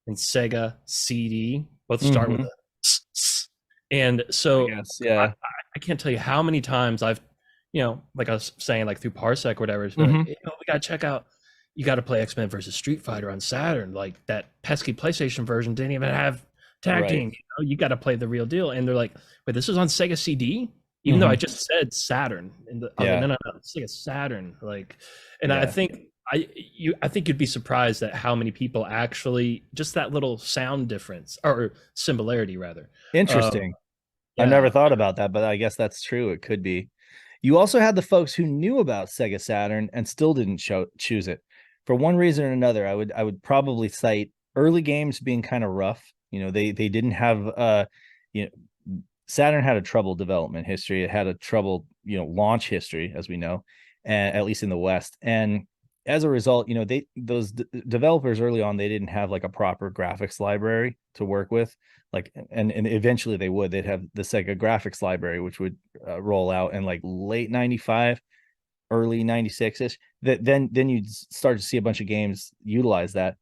and Sega CD both start with a s. And so I can't tell you how many times I've, like I was saying, like through Parsec or whatever, it's been like, we got to check out, you got to play X-Men versus Street Fighter on Saturn. Like that pesky PlayStation version didn't even have tag team. You got to play the real deal. And they're like, wait, this is on Sega CD? Even though I just said Saturn. And I was like, no, Sega Saturn. Like, and I think I think you'd be surprised at how many people actually, just that little sound difference, or similarity rather. Interesting. I never thought about that, but I guess that's true. It could be. You also had the folks who knew about Sega Saturn and still didn't choose it for one reason or another. I would probably cite early games being kind of rough. They didn't have Saturn had a troubled development history. It had a troubled launch history, as we know, and at least in the West. And as a result, those developers early on, they didn't have like a proper graphics library to work with. Like, and eventually they'd have the Sega graphics library, which would roll out in like late 95, early 96ish. Then you'd start to see a bunch of games utilize that.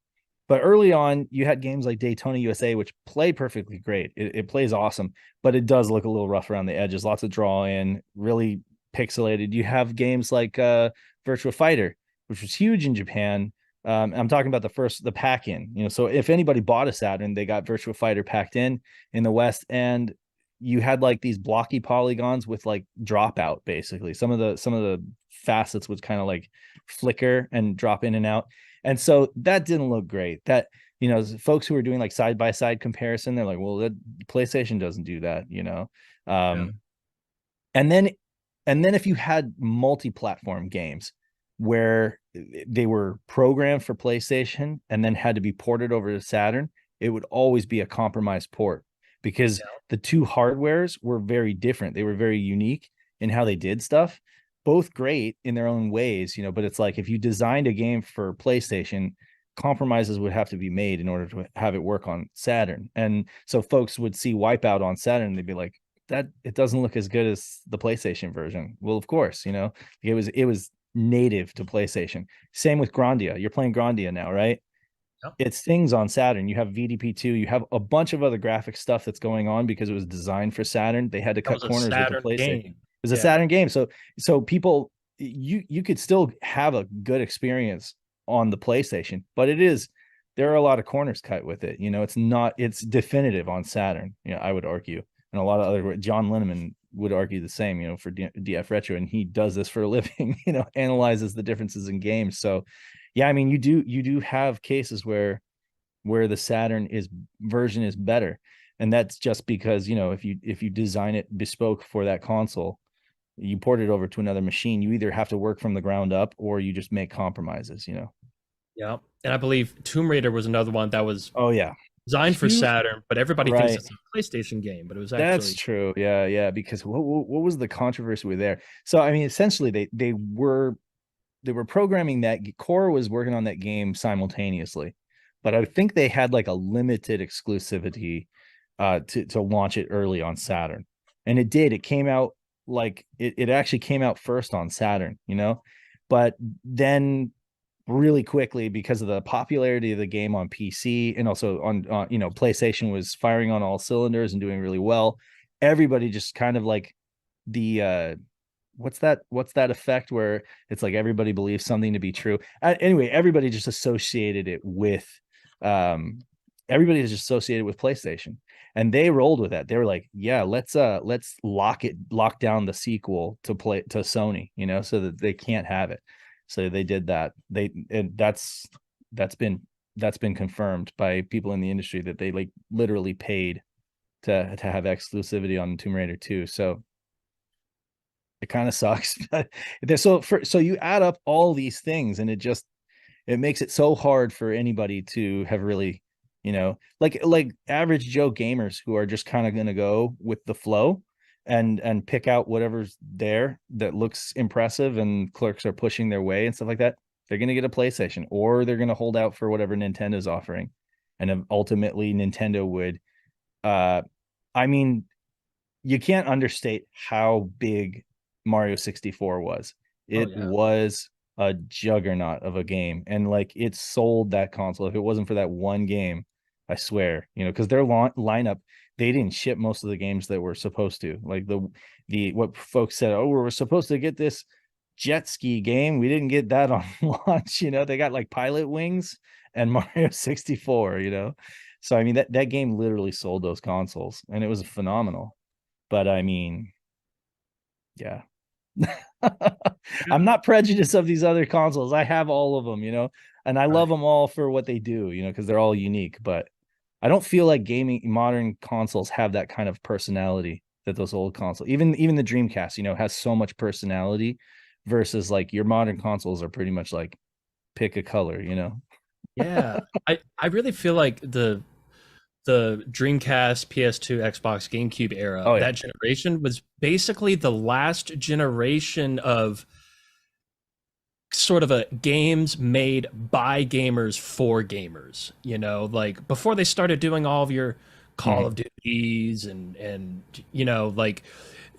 But early on, you had games like Daytona USA, which play perfectly great. It plays awesome, but it does look a little rough around the edges. Lots of draw in, really pixelated. You have games like Virtua Fighter, which was huge in Japan. I'm talking about the pack-in. So if anybody bought a Saturn, they got Virtua Fighter packed in the West, and you had like these blocky polygons with like dropout. Basically, some of the facets would kind of like flicker and drop in and out. And so that didn't look great. That, folks who were doing like side-by-side comparison, they're like, well, that PlayStation doesn't do that, And then if you had multi-platform games where they were programmed for PlayStation and then had to be ported over to Saturn, it would always be a compromised port, because the two hardwares were very different. They were very unique in how they did stuff. Both great in their own ways, but it's like if you designed a game for PlayStation, compromises would have to be made in order to have it work on Saturn. And so folks would see Wipeout on Saturn and they'd be like, that it doesn't look as good as the PlayStation version. Well, of course, it was native to PlayStation. Same with Grandia. You're playing Grandia now, right? Yep. It sings on Saturn. You have VDP2. You have a bunch of other graphic stuff that's going on because it was designed for Saturn. They had to cut corners with the PlayStation. Game. It was a Saturn game. So people, you could still have a good experience on the PlayStation, but there are a lot of corners cut with it. It's definitive on Saturn, I would argue. And a lot of other, John Linneman would argue the same, for DF Retro, and he does this for a living, analyzes the differences in games. So yeah, I mean, you do have cases where the Saturn version is better. And that's just because, if you design it bespoke for that console, you port it over to another machine, you either have to work from the ground up or you just make compromises. Yeah. And I believe Tomb Raider was another one that was Oh yeah. designed for Huge. Saturn, but everybody thinks Right. it's a PlayStation game, but it was That's actually. true. Yeah, yeah. Because what was the controversy with there? So I mean, essentially they were programming that. Core was working on that game simultaneously, but I think they had like a limited exclusivity to launch it early on Saturn. And it did. It came out like it actually came out first on Saturn. But then really quickly, because of the popularity of the game on PC and also on PlayStation was firing on all cylinders and doing really well. Everybody just kind of like the what's that effect where it's like everybody believes something to be true. Anyway, everybody just associated it with um everybody is just associated with PlayStation, and they rolled with that. They were like, yeah, let's lock down the sequel to Sony, so that they can't have it. So they did that. That's been confirmed by people in the industry that they like literally paid to have exclusivity on Tomb Raider 2. So it kind of sucks. So you add up all these things, and it makes it so hard for anybody to have really, like average Joe gamers who are just kind of going to go with the flow and pick out whatever's there that looks impressive and clerks are pushing their way and stuff like that. They're going to get a PlayStation, or they're going to hold out for whatever Nintendo's offering. And ultimately Nintendo would, I mean, you can't understate how big Mario 64 was. Oh It yeah. was a juggernaut of a game, and like it sold that console. If it wasn't for that one game, I swear, because their lineup, they didn't ship most of the games that were supposed to. Like the what folks said, oh, we're supposed to get this jet ski game. We didn't get that on launch. They got like Pilot Wings and Mario 64. So I mean that game literally sold those consoles, and it was phenomenal. But I mean, yeah. Yeah. I'm not prejudiced of these other consoles. I have all of them, and I love Right. them all for what they do, because they're all unique. But I don't feel like gaming modern consoles have that kind of personality that those old consoles, even the Dreamcast, has so much personality versus like your modern consoles are pretty much like pick a color. Yeah. I really feel like the Dreamcast, PS2, Xbox, GameCube era, Oh yeah. that generation was basically the last generation of sort of a games made by gamers for gamers. Like before they started doing all of your Call Mhm. of Duties and like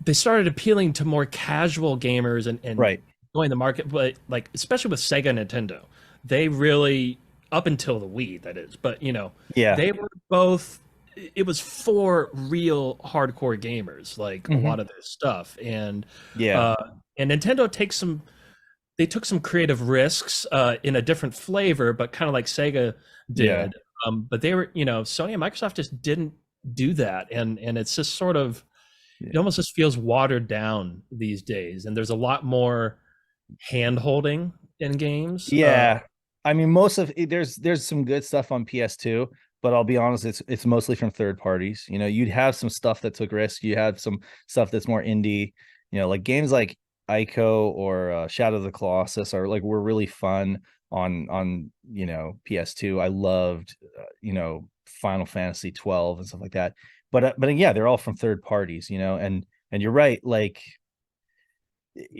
they started appealing to more casual gamers and Right. going the market, but like especially with Sega and Nintendo, they really up until the Wii, that is, but Yeah. they were both. It was for real hardcore gamers, like a Mhm. lot of their stuff, Yeah. uh, and Nintendo takes some. They took some creative risks in a different flavor, but kind of like Sega Yeah. did. But they were, Sony and Microsoft just didn't do that, and it's just sort of it Yeah. almost just feels watered down these days, and there's a lot more hand holding in games. Yeah. I mean, most of there's some good stuff on PS2, but I'll be honest, it's mostly from third parties. You'd have some stuff that took risks. You have some stuff that's more indie. Like games like Ico or Shadow of the Colossus were really fun on PS2. I loved Final Fantasy 12 and stuff like that. But yeah, they're all from third parties. And you're right, like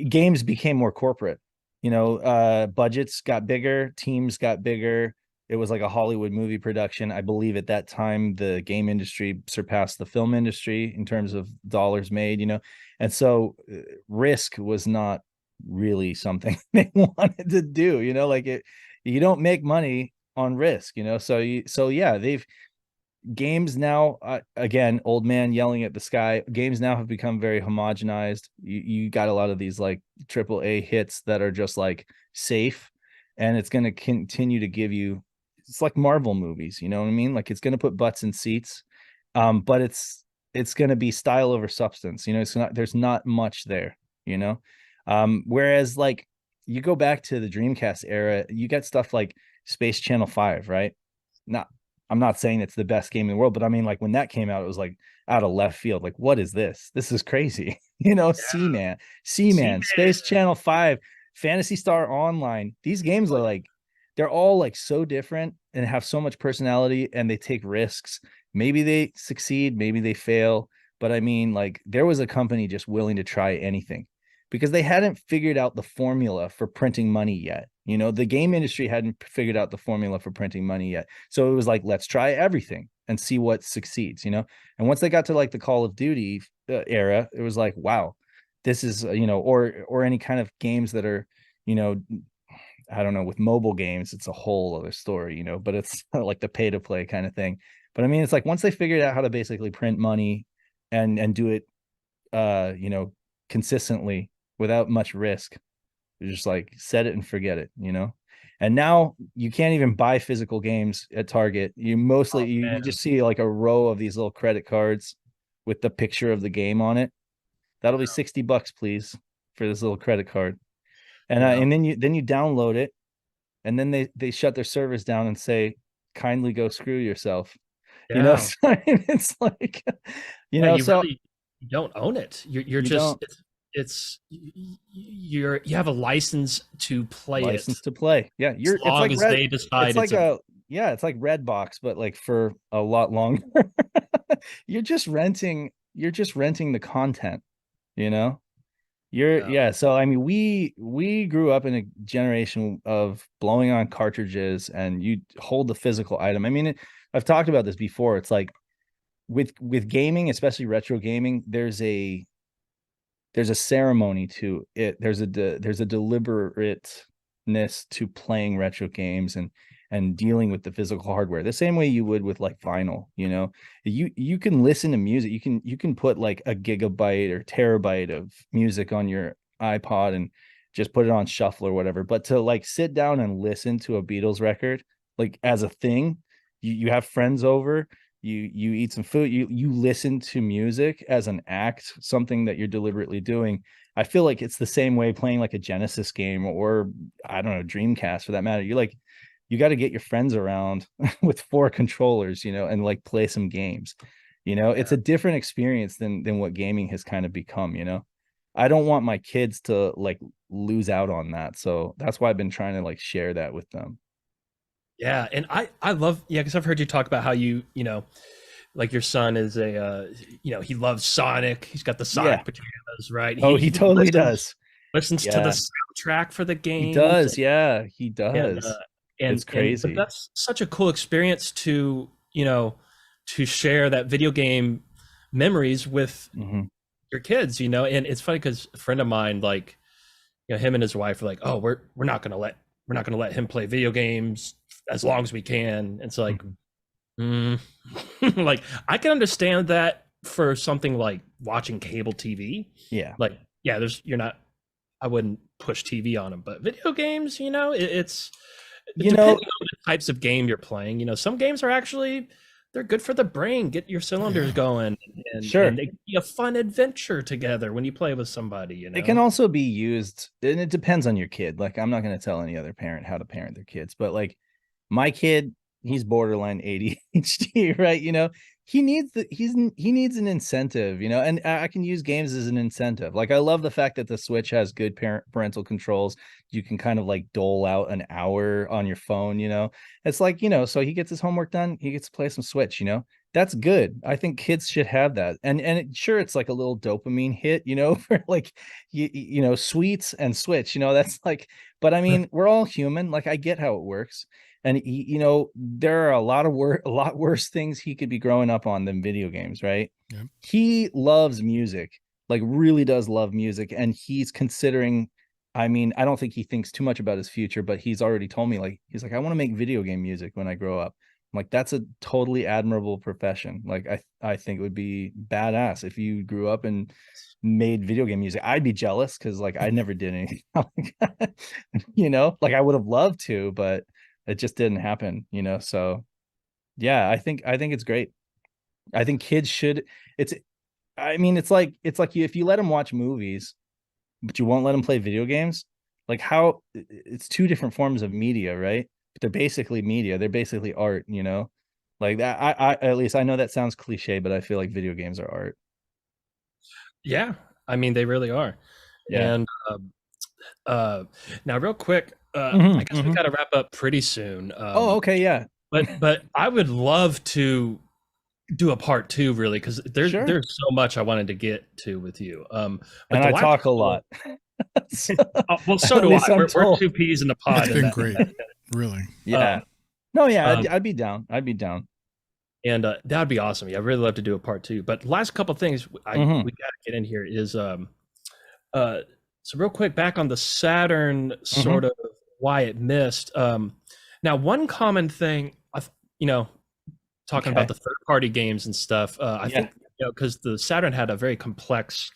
games became more corporate. Budgets got bigger, teams got bigger. It was like a Hollywood movie production. I believe at that time the game industry surpassed the film industry in terms of dollars made. And so risk was not really something they wanted to do. Like you don't make money on risk. So yeah, they've games now, again, old man yelling at the sky, games now have become very homogenized. You got a lot of these like triple A hits that are just like safe, and it's going to continue to give you, it's like Marvel movies, you know what I mean? Like it's going to put butts in seats, but it's going to be style over substance. There's not much there. Whereas like you go back to the Dreamcast era, you get stuff like Space Channel 5, right? Not I'm not saying it's the best game in the world, but I mean, like when that came out, it was like out of left field. Like, what is this? This is crazy. Seaman, See, Seaman, Space Channel 5, Fantasy Star Online. These games are like, they're all like so different and have so much personality, and they take risks. Maybe they succeed, maybe they fail. But I mean, like, there was a company just willing to try anything because they hadn't figured out the formula for printing money yet. The game industry hadn't figured out the formula for printing money yet. So it was like, let's try everything and see what succeeds. And once they got to like the Call of Duty era, it was like, wow, this is, or any kind of games that are, you know, I don't know, with mobile games, it's a whole other story, but it's like the pay to play kind of thing. But I mean, it's like once they figured out how to basically print money and do it, consistently without much risk, you just like set it and forget it. And now you can't even buy physical games at Target. You mostly you just see like a row of these little credit cards with the picture of the game on it. That'll be $60, please, for this little credit card. And then you download it, and then they shut their servers down and say, kindly go screw yourself. yeah. So it's like, You so really you don't own it. You're you just don't you have a license to play license it to play. Yeah, as long as they decide it's like it's like Redbox, but like for a lot longer. You're just renting the content, you know? So I mean, we grew up in a generation of blowing on cartridges, and you hold the physical item. I mean, I've talked about this before. It's like with gaming, especially retro gaming, there's a ceremony to it. There's a deliberateness to playing retro games and dealing with the physical hardware the same way you would with like vinyl. You can listen to music. You can put like a gigabyte or terabyte of music on your iPod and just put it on shuffle or whatever. But to like sit down and listen to a Beatles record, like as a thing, you have friends over, you eat some food, you listen to music as an act, something that you're deliberately doing. I feel like it's the same way playing like a Genesis game, or I don't know, Dreamcast for that matter. You got to get your friends around with 4 controllers, and like play some games. It's a different experience than what gaming has kind of become. I don't want my kids to like lose out on that, so that's why I've been trying to like share that with them. Yeah, and I love, yeah, because I've heard you talk about how like your son is he loves Sonic. He's got the Yeah. Sonic pajamas, right? Oh, he totally does. Listens to the Yeah, soundtrack for the he games, does. Yeah, he and does. It's but crazy. that's such a cool experience to share that video game memories with Mhm. your kids. And it's funny because a friend of mine, like, him and his wife are like, oh, we're not gonna let him play video games as long as we can. It's like, Mhm. mm. Like, I can understand that for something like watching cable TV. Yeah. Like, yeah, I wouldn't push TV on him, but video games, it's You depending know, on the types of game you're playing. Some games are actually, they're good for the brain, get your cylinders Yeah. going, and sure. they can be a fun adventure together when you play with somebody. It can also be used, and it depends on your kid. Like, I'm not going to tell any other parent how to parent their kids, but like my kid, he's borderline ADHD, right? He needs an incentive, and I can use games as an incentive. Like, I love the fact that the Switch has good parental controls. You can kind of like dole out an hour on your phone. It's like, so he gets his homework done, he gets to play some Switch. That's good. I think kids should have that. Sure, it's like a little dopamine hit, for like sweets and Switch. That's like, but I mean, we're all human. Like, I get how it works. And there are a lot worse things he could be growing up on than video games, right? Yeah. He loves music, like really does love music, and he's considering. I mean, I don't think he thinks too much about his future, but he's already told me, like, he's like, I want to make video game music when I grow up. I'm like, that's a totally admirable profession. Like, I think it would be badass if you grew up and made video game music. I'd be jealous because like I never did anything like that. Like I would have loved to, but it just didn't happen. So yeah, I think it's great. I think kids should. It's I mean, it's like if you let them watch movies, but you won't let them play video games. Like, how it's two different forms of media, right? But they're basically media. They're basically art. Like that, I at least I know that sounds cliche, but I feel like video games are art. Yeah, I mean they really are. Yeah. And uh, now, real quick, I guess we got to wrap up pretty soon. Oh, okay, yeah. But I would love to do a part two, really, because Sure. there's so much I wanted to get to with you. But And the I last talk a couple, lot. So, well, so at do I. least I'm We're told. two peas in the It's pod, been great, really. Yeah. um, No, yeah, um, I'd be down. I'd be down. and that would be awesome. Yeah, I'd really love to do a part two. But last couple things Hmm. we got to get in here is uh, so real quick back on the Saturn Hmm. sort of why it missed. Now, one common thing, you know, talking about Okay. the third party games and stuff, I Yeah. think, because the Saturn had a very complex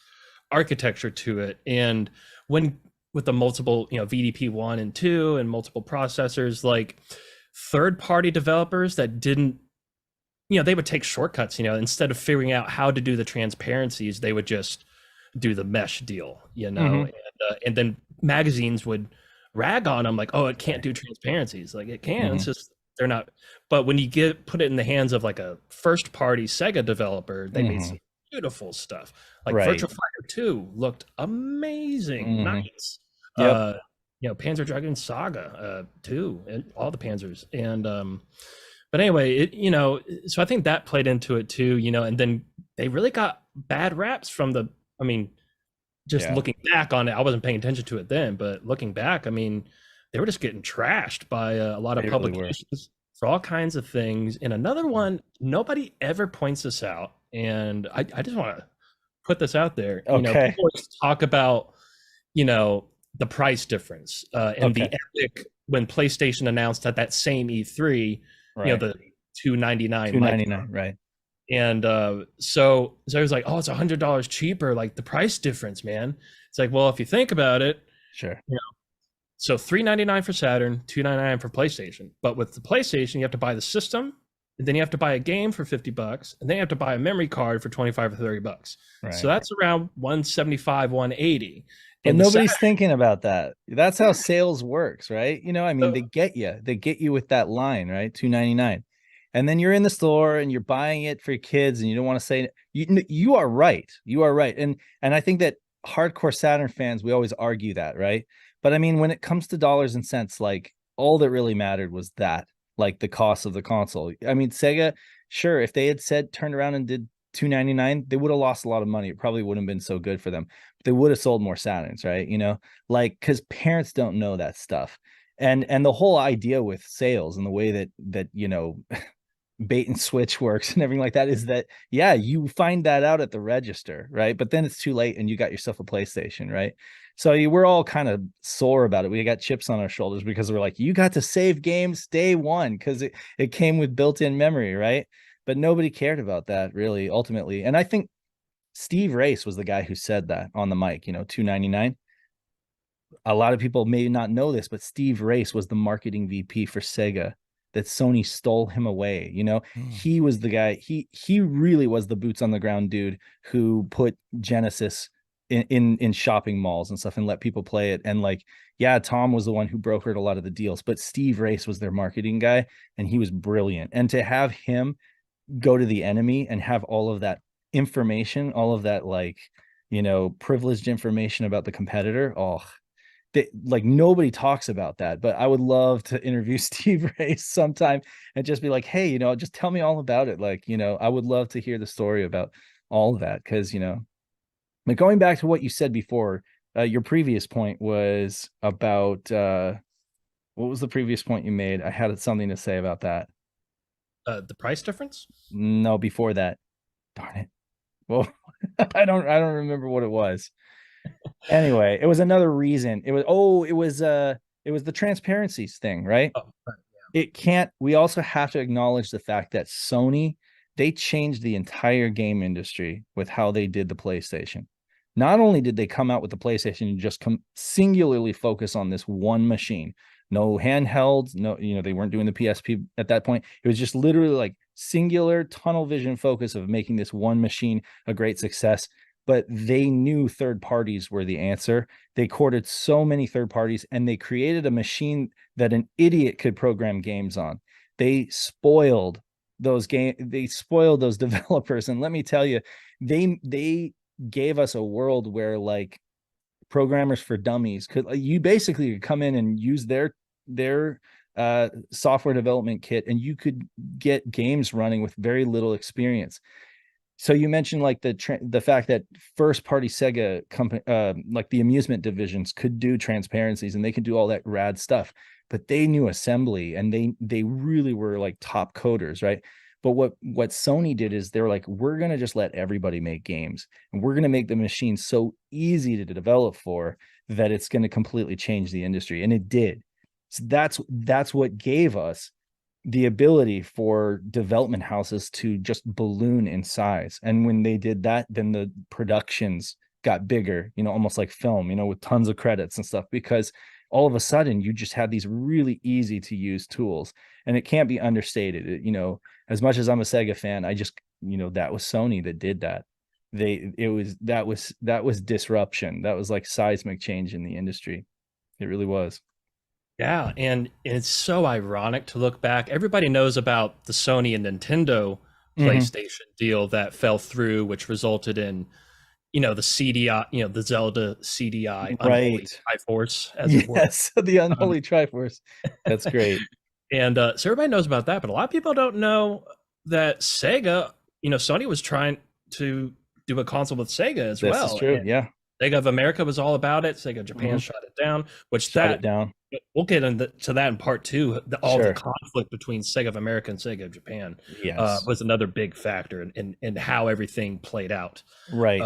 architecture to it, and when with the multiple, VDP 1 and 2 and multiple processors, like third party developers that didn't, they would take shortcuts, instead of figuring out how to do the transparencies, they would just do the mesh deal, Hmm. and then magazines would rag on them like, oh, it can't do transparencies. Like it can, Hmm. it's just they're not. But when you put it in the hands of like a first party Sega developer, they made Hmm. some beautiful stuff. Like Right. Virtua Fighter 2 looked amazing, Hmm. nice. Yep. Uh, Panzer Dragoon Saga 2 and all the Panzers. And but anyway, so I think that played into it too, and then they really got bad raps from I mean, just Yeah. looking back on it, I wasn't paying attention to it then, but looking back, I mean, they were just getting trashed by a lot of They really were. publications for all kinds of things. And another one, nobody ever points this out, and I just want to put this out there. Okay. People always talk about, you know, the price difference, and the Okay. epic when PlayStation announced at that same E3, Right. the 299 micro. 299. Right. And so I was like, oh, it's $100 cheaper, like the price difference, man. It's like, well, if you think about it, Sure. so $399 for Saturn, $299 for PlayStation. But with the PlayStation, you have to buy the system, and then you have to buy a game for $50, and then you have to buy a memory card for 25 or $30. So Right. that's around 175, 180. But And the Saturn, nobody's thinking about that. That's how sales works, right? I mean, they so, get you. They get you with that line, right? 299. And then you're in the store and you're buying it for your kids and you don't want to say you are right. You are right. And I think that hardcore Saturn fans, we always argue that, right? But I mean, when it comes to dollars and cents, like all that really mattered was that, like the cost of the console. I mean, Sega, sure, if they had said turned around and did 299, they would have lost a lot of money. It probably wouldn't have been so good for them. They would have sold more Saturns, right? Like because parents don't know that stuff. And the whole idea with sales and the way that bait and switch works and everything like that is that, yeah, you find that out at the register, right? But then it's too late and you got yourself a PlayStation, right? So we're all kind of sore about it. We got chips on our shoulders because we're like, you got to save games day one because it came with built-in memory, right? But nobody cared about that really ultimately. And I think Steve Race was the guy who said that on the mic, 299. A lot of people may not know this, but Steve Race was the marketing VP for Sega that Sony stole him away. Oh, He was the guy, he really was the boots on the ground dude who put Genesis in shopping malls and stuff and let people play it. And like, yeah, Tom was the one who brokered a lot of the deals, but Steve Race was their marketing guy and he was brilliant. And to have him go to the enemy and have all of that information, all of that like, privileged information about the competitor, oh, like nobody talks about that. But I would love to interview Steve Race sometime and just be like, hey, just tell me all about it. Like, I would love to hear the story about all of that because like going back to what you said before, your previous point was about what was the previous point you made? I had something to say about that. the price difference. No, before that. Darn it. Well, I don't remember what it was. Anyway, it was another reason. It was the transparencies thing, right? Oh, right. It can't We also have to acknowledge the fact that Sony, they changed the entire game industry with how they did the PlayStation. Not only did they come out with the PlayStation and just singularly focus on this one machine, no handhelds, no, they weren't doing the PSP at that point. It was just literally like singular tunnel vision focus of making this one machine a great success. But they knew third parties were the answer. They courted so many third parties and they created a machine that an idiot could program games on. They spoiled they spoiled those developers. And let me tell you, they gave us a world where like programmers for dummies could, you basically could come in and use their software development kit, and you could get games running with very little experience. So you mentioned like the fact that first party Sega company, like the amusement divisions, could do transparencies and they could do all that rad stuff, but they knew assembly, and they really were like top coders, right? But what Sony did is they're like, we're gonna just let everybody make games, and we're gonna make the machine so easy to develop for that it's gonna completely change the industry, and it did. So that's what gave us the ability for development houses to just balloon in size. And when they did that, then the productions got bigger, almost like film, with tons of credits and stuff, because all of a sudden you just had these really easy to use tools. And it can't be understated. As much as I'm a Sega fan, I just, that was Sony that did that. That was disruption. That was like seismic change in the industry. It really was. Yeah, and it's so ironic to look back. Everybody knows about the Sony and Nintendo PlayStation deal that fell through, which resulted in, the CDI, the Zelda CDI, Unholy Triforce, as it were. Yes, the Unholy Triforce. That's great. And so everybody knows about that, but a lot of people don't know that Sega, Sony was trying to do a console with Sega as well. This is true, yeah. Sega of America was all about it. Sega Japan shot it down, we'll get into that in part two. The conflict between Sega of America and Sega of Japan was another big factor in how everything played out. Right.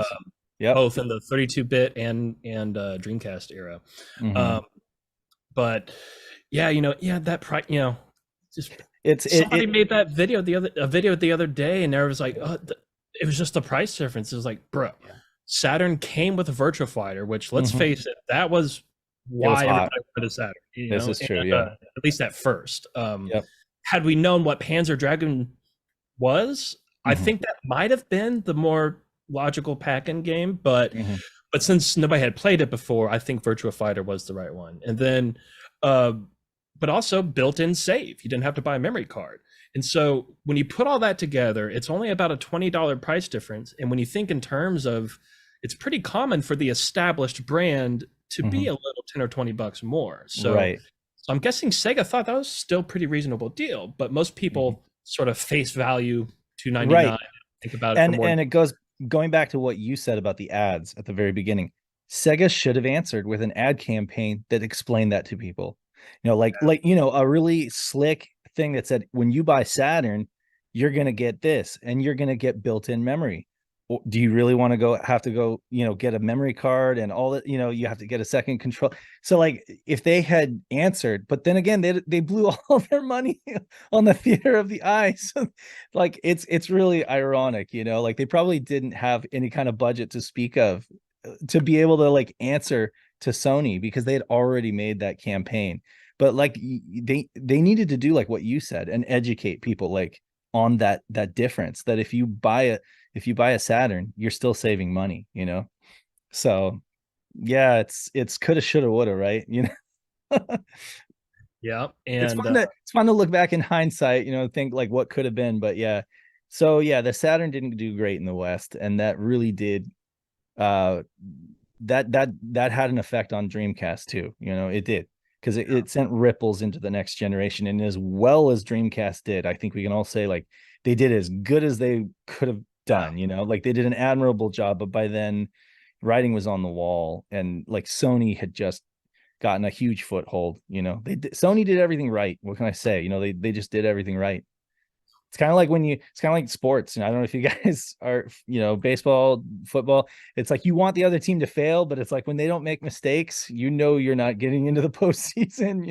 Both in the 32-bit and Dreamcast era. But yeah, that just somebody made that video the other day, and there was like, it was just the price difference. It was like, bro, Saturn came with a Virtua Fighter, which, let's face it, that was why everybody wanted a Saturn. This is true, at least at first. Had we known what Panzer Dragoon was, I think that might have been the more logical pack-in game, but since nobody had played it before, I think Virtua Fighter was the right one. And then, but also built-in save. You didn't have to buy a memory card. And so when you put all that together, it's only about a $20 price difference. And when you think in terms of, it's pretty common for the established brand to be a little 10 or 20 bucks more. So, so I'm guessing Sega thought that was still a pretty reasonable deal, but most people sort of face value $299. Think about it. And it going back to what you said about the ads at the very beginning. Sega should have answered with an ad campaign that explained that to people. A really slick thing that said, when you buy Saturn, you're going to get this, and you're going to get built-in memory. Do you really want to have to go, get a memory card and all that, you have to get a second control. So like, if they had answered, but then again, they blew all their money on the theater of the eye. So like, it's really ironic, like they probably didn't have any kind of budget to speak of to be able to like answer to Sony, because they had already made that campaign. But like they needed to do like what you said and educate people like on that difference, that if you buy a Saturn, you're still saving money, So yeah, it's coulda, shoulda, woulda, right? Yeah. And it's fun to look back in hindsight, think like what could have been. But yeah. So yeah, the Saturn didn't do great in the West, and that really did that had an effect on Dreamcast too. It did, because it sent ripples into the next generation. And as well as Dreamcast did, I think we can all say like they did as good as they could have done, like they did an admirable job. But by then writing was on the wall, and like Sony had just gotten a huge foothold. Sony did everything right. What can I say? They just did everything right. It's kind of like sports. I don't know if you guys are, baseball, football. It's like you want the other team to fail, but it's like when they don't make mistakes, you're not getting into the postseason.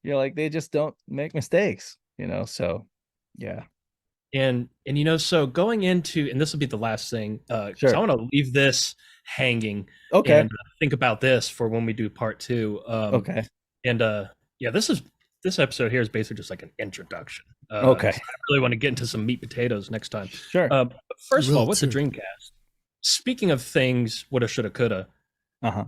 You're like, they just don't make mistakes. So yeah. And so going into, and this will be the last thing, Sure. I want to leave this hanging. Okay. And think about this for when we do part two. Okay. And yeah, this episode here is basically just like an introduction. Okay. So I really want to get into some meat potatoes next time. Sure. But first of all, what's the Dreamcast? Speaking of things, woulda, shoulda, coulda.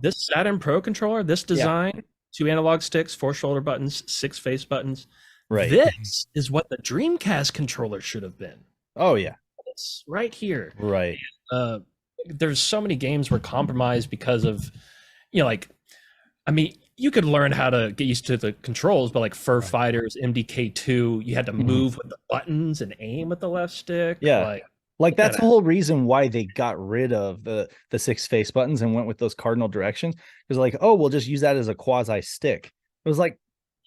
This Saturn Pro controller, this design, 2 analog sticks, 4 shoulder buttons, 6 face buttons. Right. This is what the Dreamcast controller should have been. Oh yeah. It's right here. Right. Uh, there's so many games were compromised because of, like, I mean, you could learn how to get used to the controls, but like Fur Right. Fighters, MDK2, you had to Mhm. move with the buttons and aim with the left stick. Yeah. Like Get that that's the out. whole reason why they got rid of the six face buttons and went with those cardinal directions. Because like, oh, we'll just use that as a quasi stick. It was like,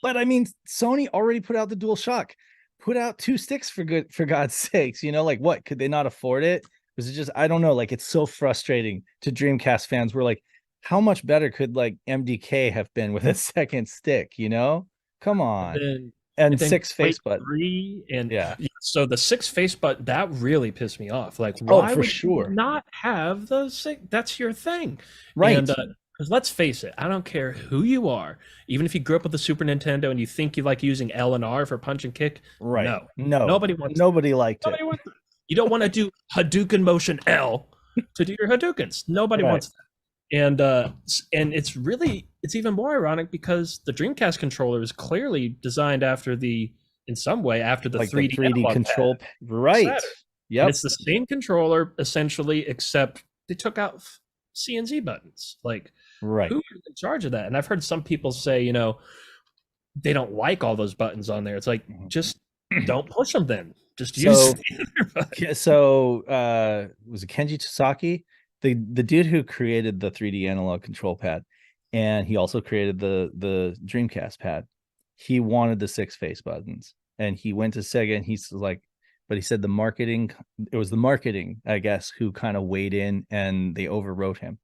but I mean, Sony already put out the Dual Shock, put out two sticks for God's sakes. Like what? Could they not afford it? Was it just I don't know? Like it's so frustrating to Dreamcast fans. We're like, how much better could like MDK have been with a second stick? Come And on. then And and then six face Quake button. 3 and Yeah. yeah, so the six face button that really pissed me off. Like, Oh, why for would you sure. not have the six? That's your thing. Right. And because let's face it, I don't care who you are, even if you grew up with the Super Nintendo and you think you like using L and R for punch and kick. Right. No, No. nobody wants. Nobody liked it. Nobody wants that. You don't want to do Hadouken motion L to do your Hadoukens. Nobody Right. wants that. And it's even more ironic because the Dreamcast controller is clearly designed in some way after the Like 3D, the 3D analog control. pad, Right. Saturn. And Yep. it's the same controller essentially, except they took out C and Z buttons. Like, Right. who is in charge of that? And I've heard some people say, they don't like all those buttons on there. It's like, just don't push them then. Just use the other button. So was it Kenji Tsusaki? The dude who created the 3D analog control pad, and he also created the Dreamcast pad. He wanted the six face buttons, and he went to Sega and he's like, but he said it was the marketing, I guess, who kind of weighed in and they overwrote him.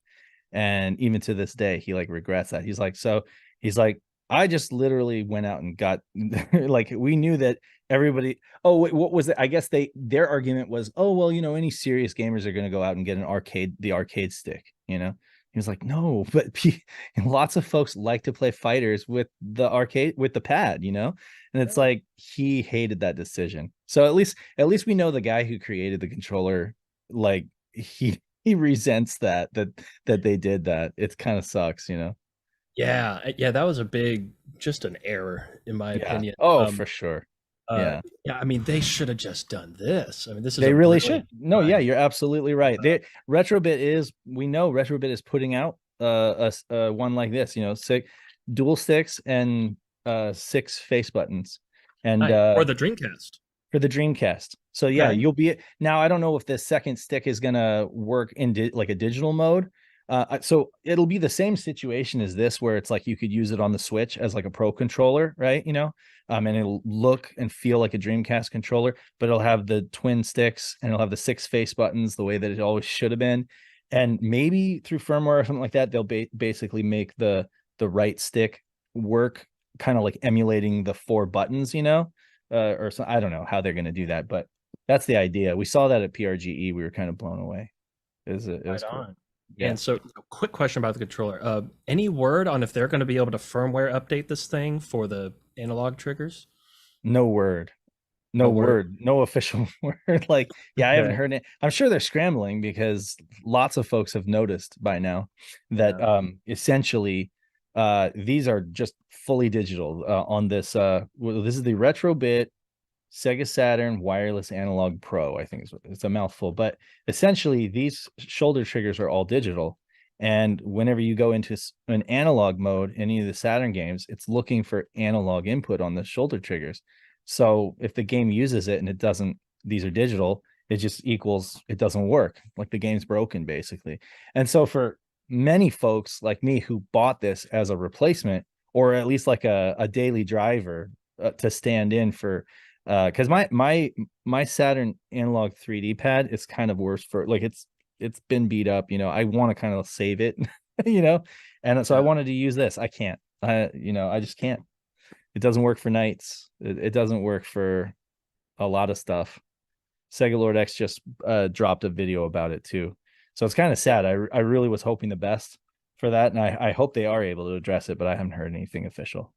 And even to this day, he like regrets that. He's like, I just literally went out and got like we knew that everybody. Oh, wait, what was it? I guess their argument was, oh well, any serious gamers are going to go out and get the arcade stick. He was like, no, but lots of folks like to play fighters with the arcade with the pad. And it's like he hated that decision. So at least we know the guy who created the controller, like he resents that they did that. It kind of sucks. Yeah, that was just an error in my opinion. Oh, for sure. Yeah. I mean, they should have just done this. I mean, this is They a really brilliant should. No, design. yeah, you're absolutely right. We know Retrobit is putting out one like this, dual sticks and six face buttons. And Right. Or the Dreamcast. for the Dreamcast. So yeah, Right. you'll be now. I don't know if the second stick is gonna work in like a digital mode. So it'll be the same situation as this, where it's like you could use it on the Switch as like a pro controller, right? And it'll look and feel like a Dreamcast controller, but it'll have the twin sticks and it'll have the six face buttons the way that it always should have been. And maybe through firmware or something like that, they'll basically make the right stick work, kind of like emulating the four buttons, or so. I don't know how they're going to do that, but that's the idea. We saw that at PRGE. We were kind of blown away. It was Right cool. on. Yeah. And so, quick question about the controller. Any word on if they're going to be able to firmware update this thing for the analog triggers? No word. No No word. word. No official word. Like, yeah, I haven't Okay. heard it. I'm sure they're scrambling because lots of folks have noticed by now that essentially these are just fully digital on this. Well, this is the Retrobit Sega Saturn Wireless Analog Pro, I think it's a mouthful, but essentially these shoulder triggers are all digital. And whenever you go into an analog mode, any of the Saturn games, it's looking for analog input on the shoulder triggers. So if the game uses it and it doesn't, these are digital, it just equals it doesn't work. Like the game's broken, basically. And so for many folks like me who bought this as a replacement, or at least like a daily driver to stand in for because my Saturn analog 3D pad is kind of worse for like it's been beat up. I want to kind of save it, and so I wanted to use this. I can't. I just can't. It doesn't work for nights. It doesn't work for a lot of stuff. Sega Lord X just dropped a video about it too, so it's kind of sad. I really was hoping the best for that, and I hope they are able to address it, but I haven't heard anything official.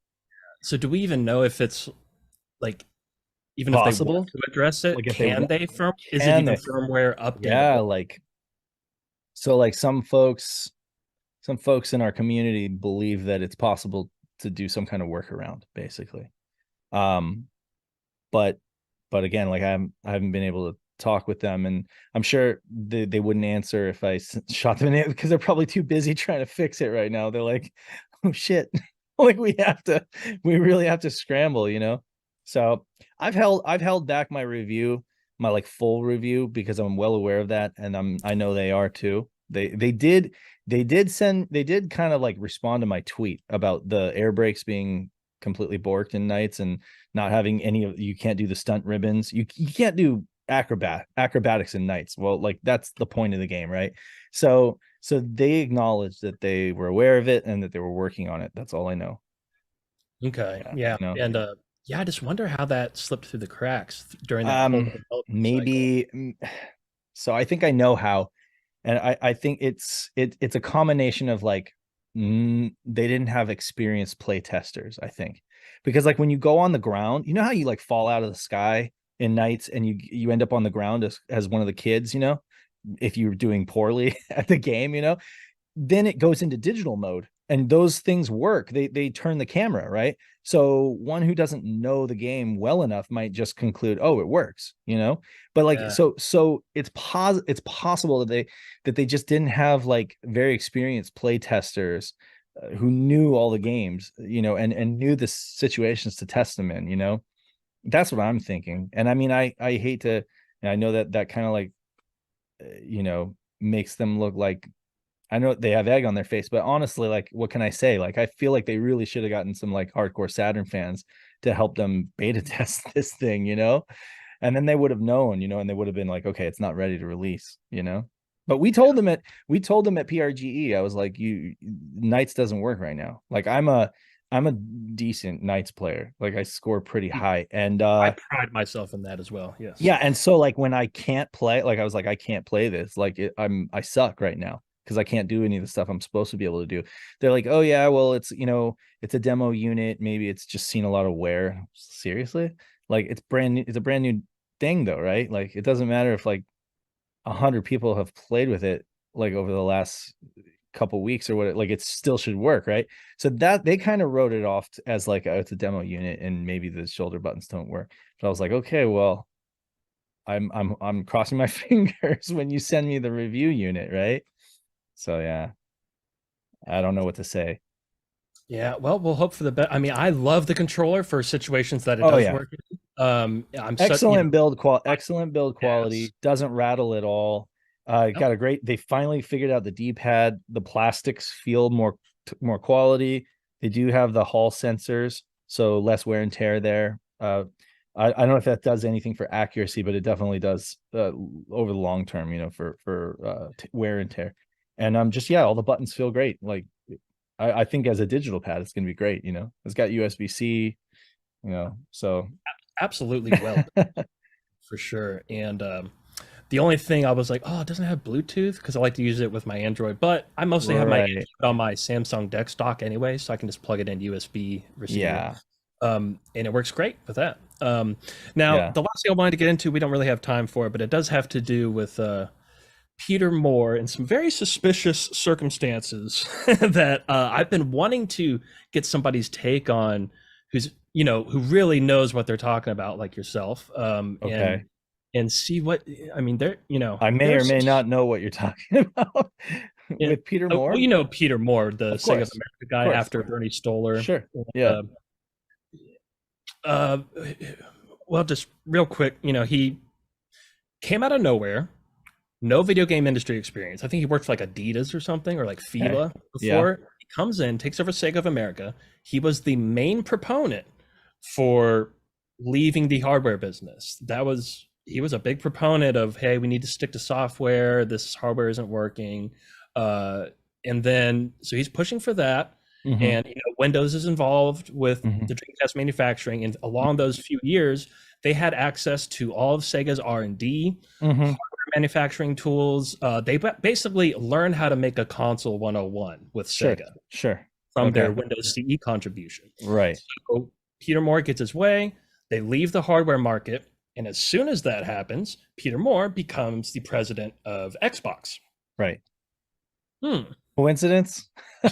So, do we even know if it's like, even if they Possible? want to address it, Like if they can want- they firm? Is it Can even they? firmware updatable? Yeah, like some folks in our community believe that it's possible to do some kind of workaround, basically. Um, but again, like I haven't been able to talk with them, and I'm sure they wouldn't answer if I shot them in because they're probably too busy trying to fix it right now. They're like, oh shit, like we really have to scramble, you know. So I've held back my review, my like full review, because I'm well aware of that, and I know they are too. They did kind of like respond to my tweet about the air brakes being completely borked in Knights, and not having any of, you can't do the stunt ribbons, you can't do acrobatics in Knights. Well, like that's the point of the game, right? So they acknowledged that they were aware of it and that they were working on it. That's all I know. Okay. Yeah, Yeah. you know. And yeah, I just wonder how that slipped through the cracks during that whole development cycle. Maybe. So I think I know how, and I think it's a combination of like, they didn't have experienced play testers, I think, because like when you go on the ground, you know how you like fall out of the sky in Knights, and you end up on the ground as one of the kids, you know, if you're doing poorly at the game, you know, then it goes into digital mode, and those things work. They turn the camera, right? So one who doesn't know the game well enough might just conclude, oh, it works, you know. But like, Yeah. so it's possible that they just didn't have like very experienced play testers, who knew all the games, you know, and knew the situations to test them in, you know. That's what I'm thinking. And I mean, I hate to, and I know that kind of like, you know, makes them look like, I know they have egg on their face, but honestly, like, what can I say? Like, I feel like they really should have gotten some like hardcore Saturn fans to help them beta test this thing, you know? And then they would have known, you know, and they would have been like, okay, it's not ready to release, you know? But we told them at PRGE, I was like, you Knights doesn't work right now. Like I'm a decent Knights player. Like I score pretty high. And I pride myself in that as well. Yes. yeah, and so like when I can't play, like I was like, I can't play this. Like I suck right now because I can't do any of the stuff I'm supposed to be able to do. They're like, oh yeah, well it's, you know, it's a demo unit. Maybe it's just seen a lot of wear. Seriously, like it's brand new. It's a brand new thing though, right? Like it doesn't matter if like 100 people have played with it like over the last couple weeks or what. Like it still should work, right? So that they kind of wrote it off as like, oh, it's a demo unit and maybe the shoulder buttons don't work. But I was like, okay, well, I'm crossing my fingers when you send me the review unit, right? So yeah, I don't know what to say. Yeah. Well, we'll hope for the best. I mean, I love the controller for situations that it Oh does yeah, work in. I'm such, you know, excellent build yes. quality. Doesn't rattle at all. Yep. Got a great. They finally figured out the D-pad. The plastics feel more quality. They do have the Hall sensors, so less wear and tear there. I don't know if that does anything for accuracy, but it definitely does, over the long term, you know, for wear and tear. And just yeah, all the buttons feel great. Like I think as a digital pad, it's gonna be great. You know, it's got USB-C. You know, so Absolutely well, for sure. And the only thing I was like, oh, it doesn't have Bluetooth because I like to use it with my Android, but I mostly have my right, Android on my Samsung deck stock anyway, so I can just plug it in USB receiver. yeah, And it works great with that. Now, yeah. the last thing I wanted to get into, we don't really have time for it, but it does have to do with Peter Moore and some very suspicious circumstances that I've been wanting to get somebody's take on, who's, you know, who really knows what they're talking about, like yourself, Okay, and see what, I mean. There, you know, I may or there's may not know what you're talking about yeah, with Peter well, Moore. you know, Peter Moore, the Of Sega of course, America of guy course, after Bernie Stoller. sure, yeah. Uh, uh, well, just real quick, you know, he came out of nowhere, no video game industry experience. I think he worked for like Adidas or something, or like Okay, Fila yeah. before. He comes in, takes over Sega of America. He was the main proponent for leaving the hardware business. He was a big proponent of, hey, we need to stick to software. This hardware isn't working. Uh, and then so he's pushing for that. Mm-hmm, And you know, Windows is involved with mm-hmm, the Dreamcast manufacturing, and along those few years, they had access to all of Sega's R&D, mm-hmm. manufacturing tools. They basically learned how to make a console 101 with Sure, Sega sure. from their Okay, Windows CE contribution. right, So Peter Moore gets his way. They leave the hardware market. And as soon as that happens, Peter Moore becomes the president of Xbox. right. Hmm. Coincidence? Yeah,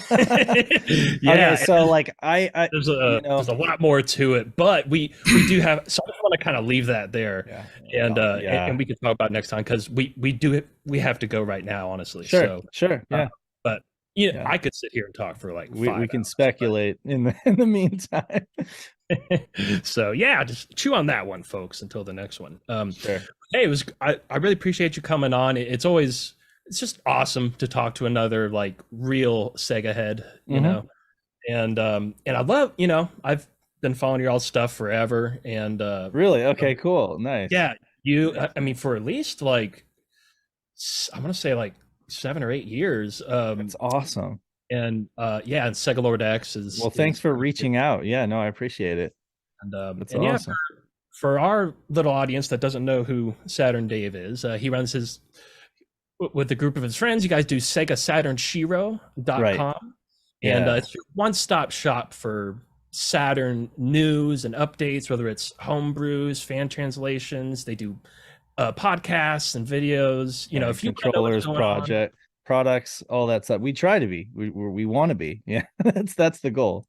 Okay, so like I there's you know, there's a lot more to it, but we do have. So I want to kind of leave that there, yeah. and we can talk about it next time because we have to go right now, honestly. Sure, So, sure, uh, yeah, but yeah. I could sit here and talk for like We 5 can hours. speculate in the meantime. So yeah, just chew on that one, folks, until the next one. Sure. Hey, I really appreciate you coming on. It's just awesome to talk to another like real Sega head, you know. And I love, I've been following your all stuff forever, and Really? Okay, cool. Nice. yeah, I mean, for at least like I'm gonna say like 7 or 8 years. That's awesome. And yeah, and Sega Lord X Well, thanks is for reaching out. Yeah, no, I appreciate it. That's and yeah, awesome. for our little audience that doesn't know who Saturn Dave is, he runs his with a group of his friends. You guys do Sega Saturn Shiro.com. Right. And Yeah. it's your one-stop shop for Saturn news and updates, whether it's homebrews, fan translations. They do podcasts and videos. Yeah, If you wanna know what's controllers, going on, products, all that stuff. We try to be. We want to be. Yeah, that's the goal.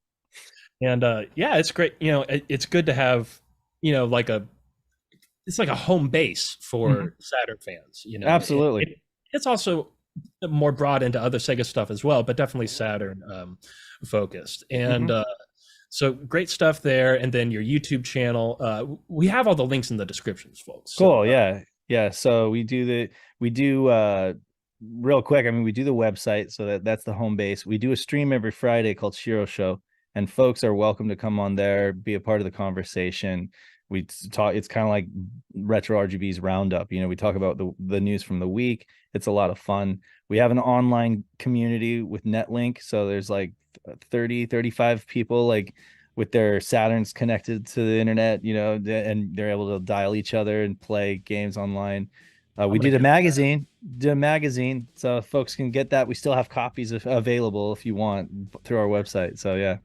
and yeah, it's great. It's good to have, like it's like a home base for Saturn fans. Absolutely. It's also more broad into other Sega stuff as well, but definitely Saturn focused. And so great stuff there. And then your YouTube channel. We have all the links in the descriptions, folks. Cool. Yeah. So we do real quick. I mean, we do the website, so that's the home base. We do a stream every Friday called Shiro Show, and folks are welcome to come on there, be a part of the conversation. We talk. It's kind of like Retro RGB's roundup. We talk about the news from the week. It's a lot of fun. We have an online community with Netlink, so there's like 35 people like with their Saturns connected to the internet, and they're able to dial each other and play games online. We did a magazine, so folks can get that. We still have copies available if you want through our website. So yeah.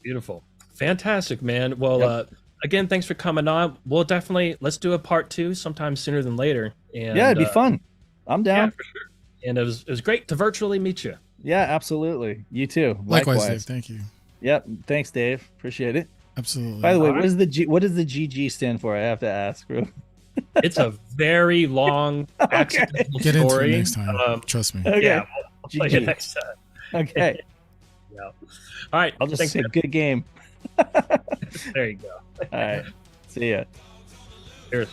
Beautiful. Fantastic, man. Well, again, thanks for coming on. Let's do a part 2 sometime sooner than later. And yeah, it'd be fun. I'm down. Yeah, for sure. And it was great to virtually meet you. Yeah, absolutely. You too. Likewise, Dave. Thank you. Yep. Thanks, Dave. Appreciate it. Absolutely. By the way, what does the GG stand for? I have to ask. It's a very long accidental Get story. into it next time. Trust me. Okay. Yeah, we'll play it next time. Okay. Yeah. All right. I'll just say good game. There you go. All right. See ya. Cheers.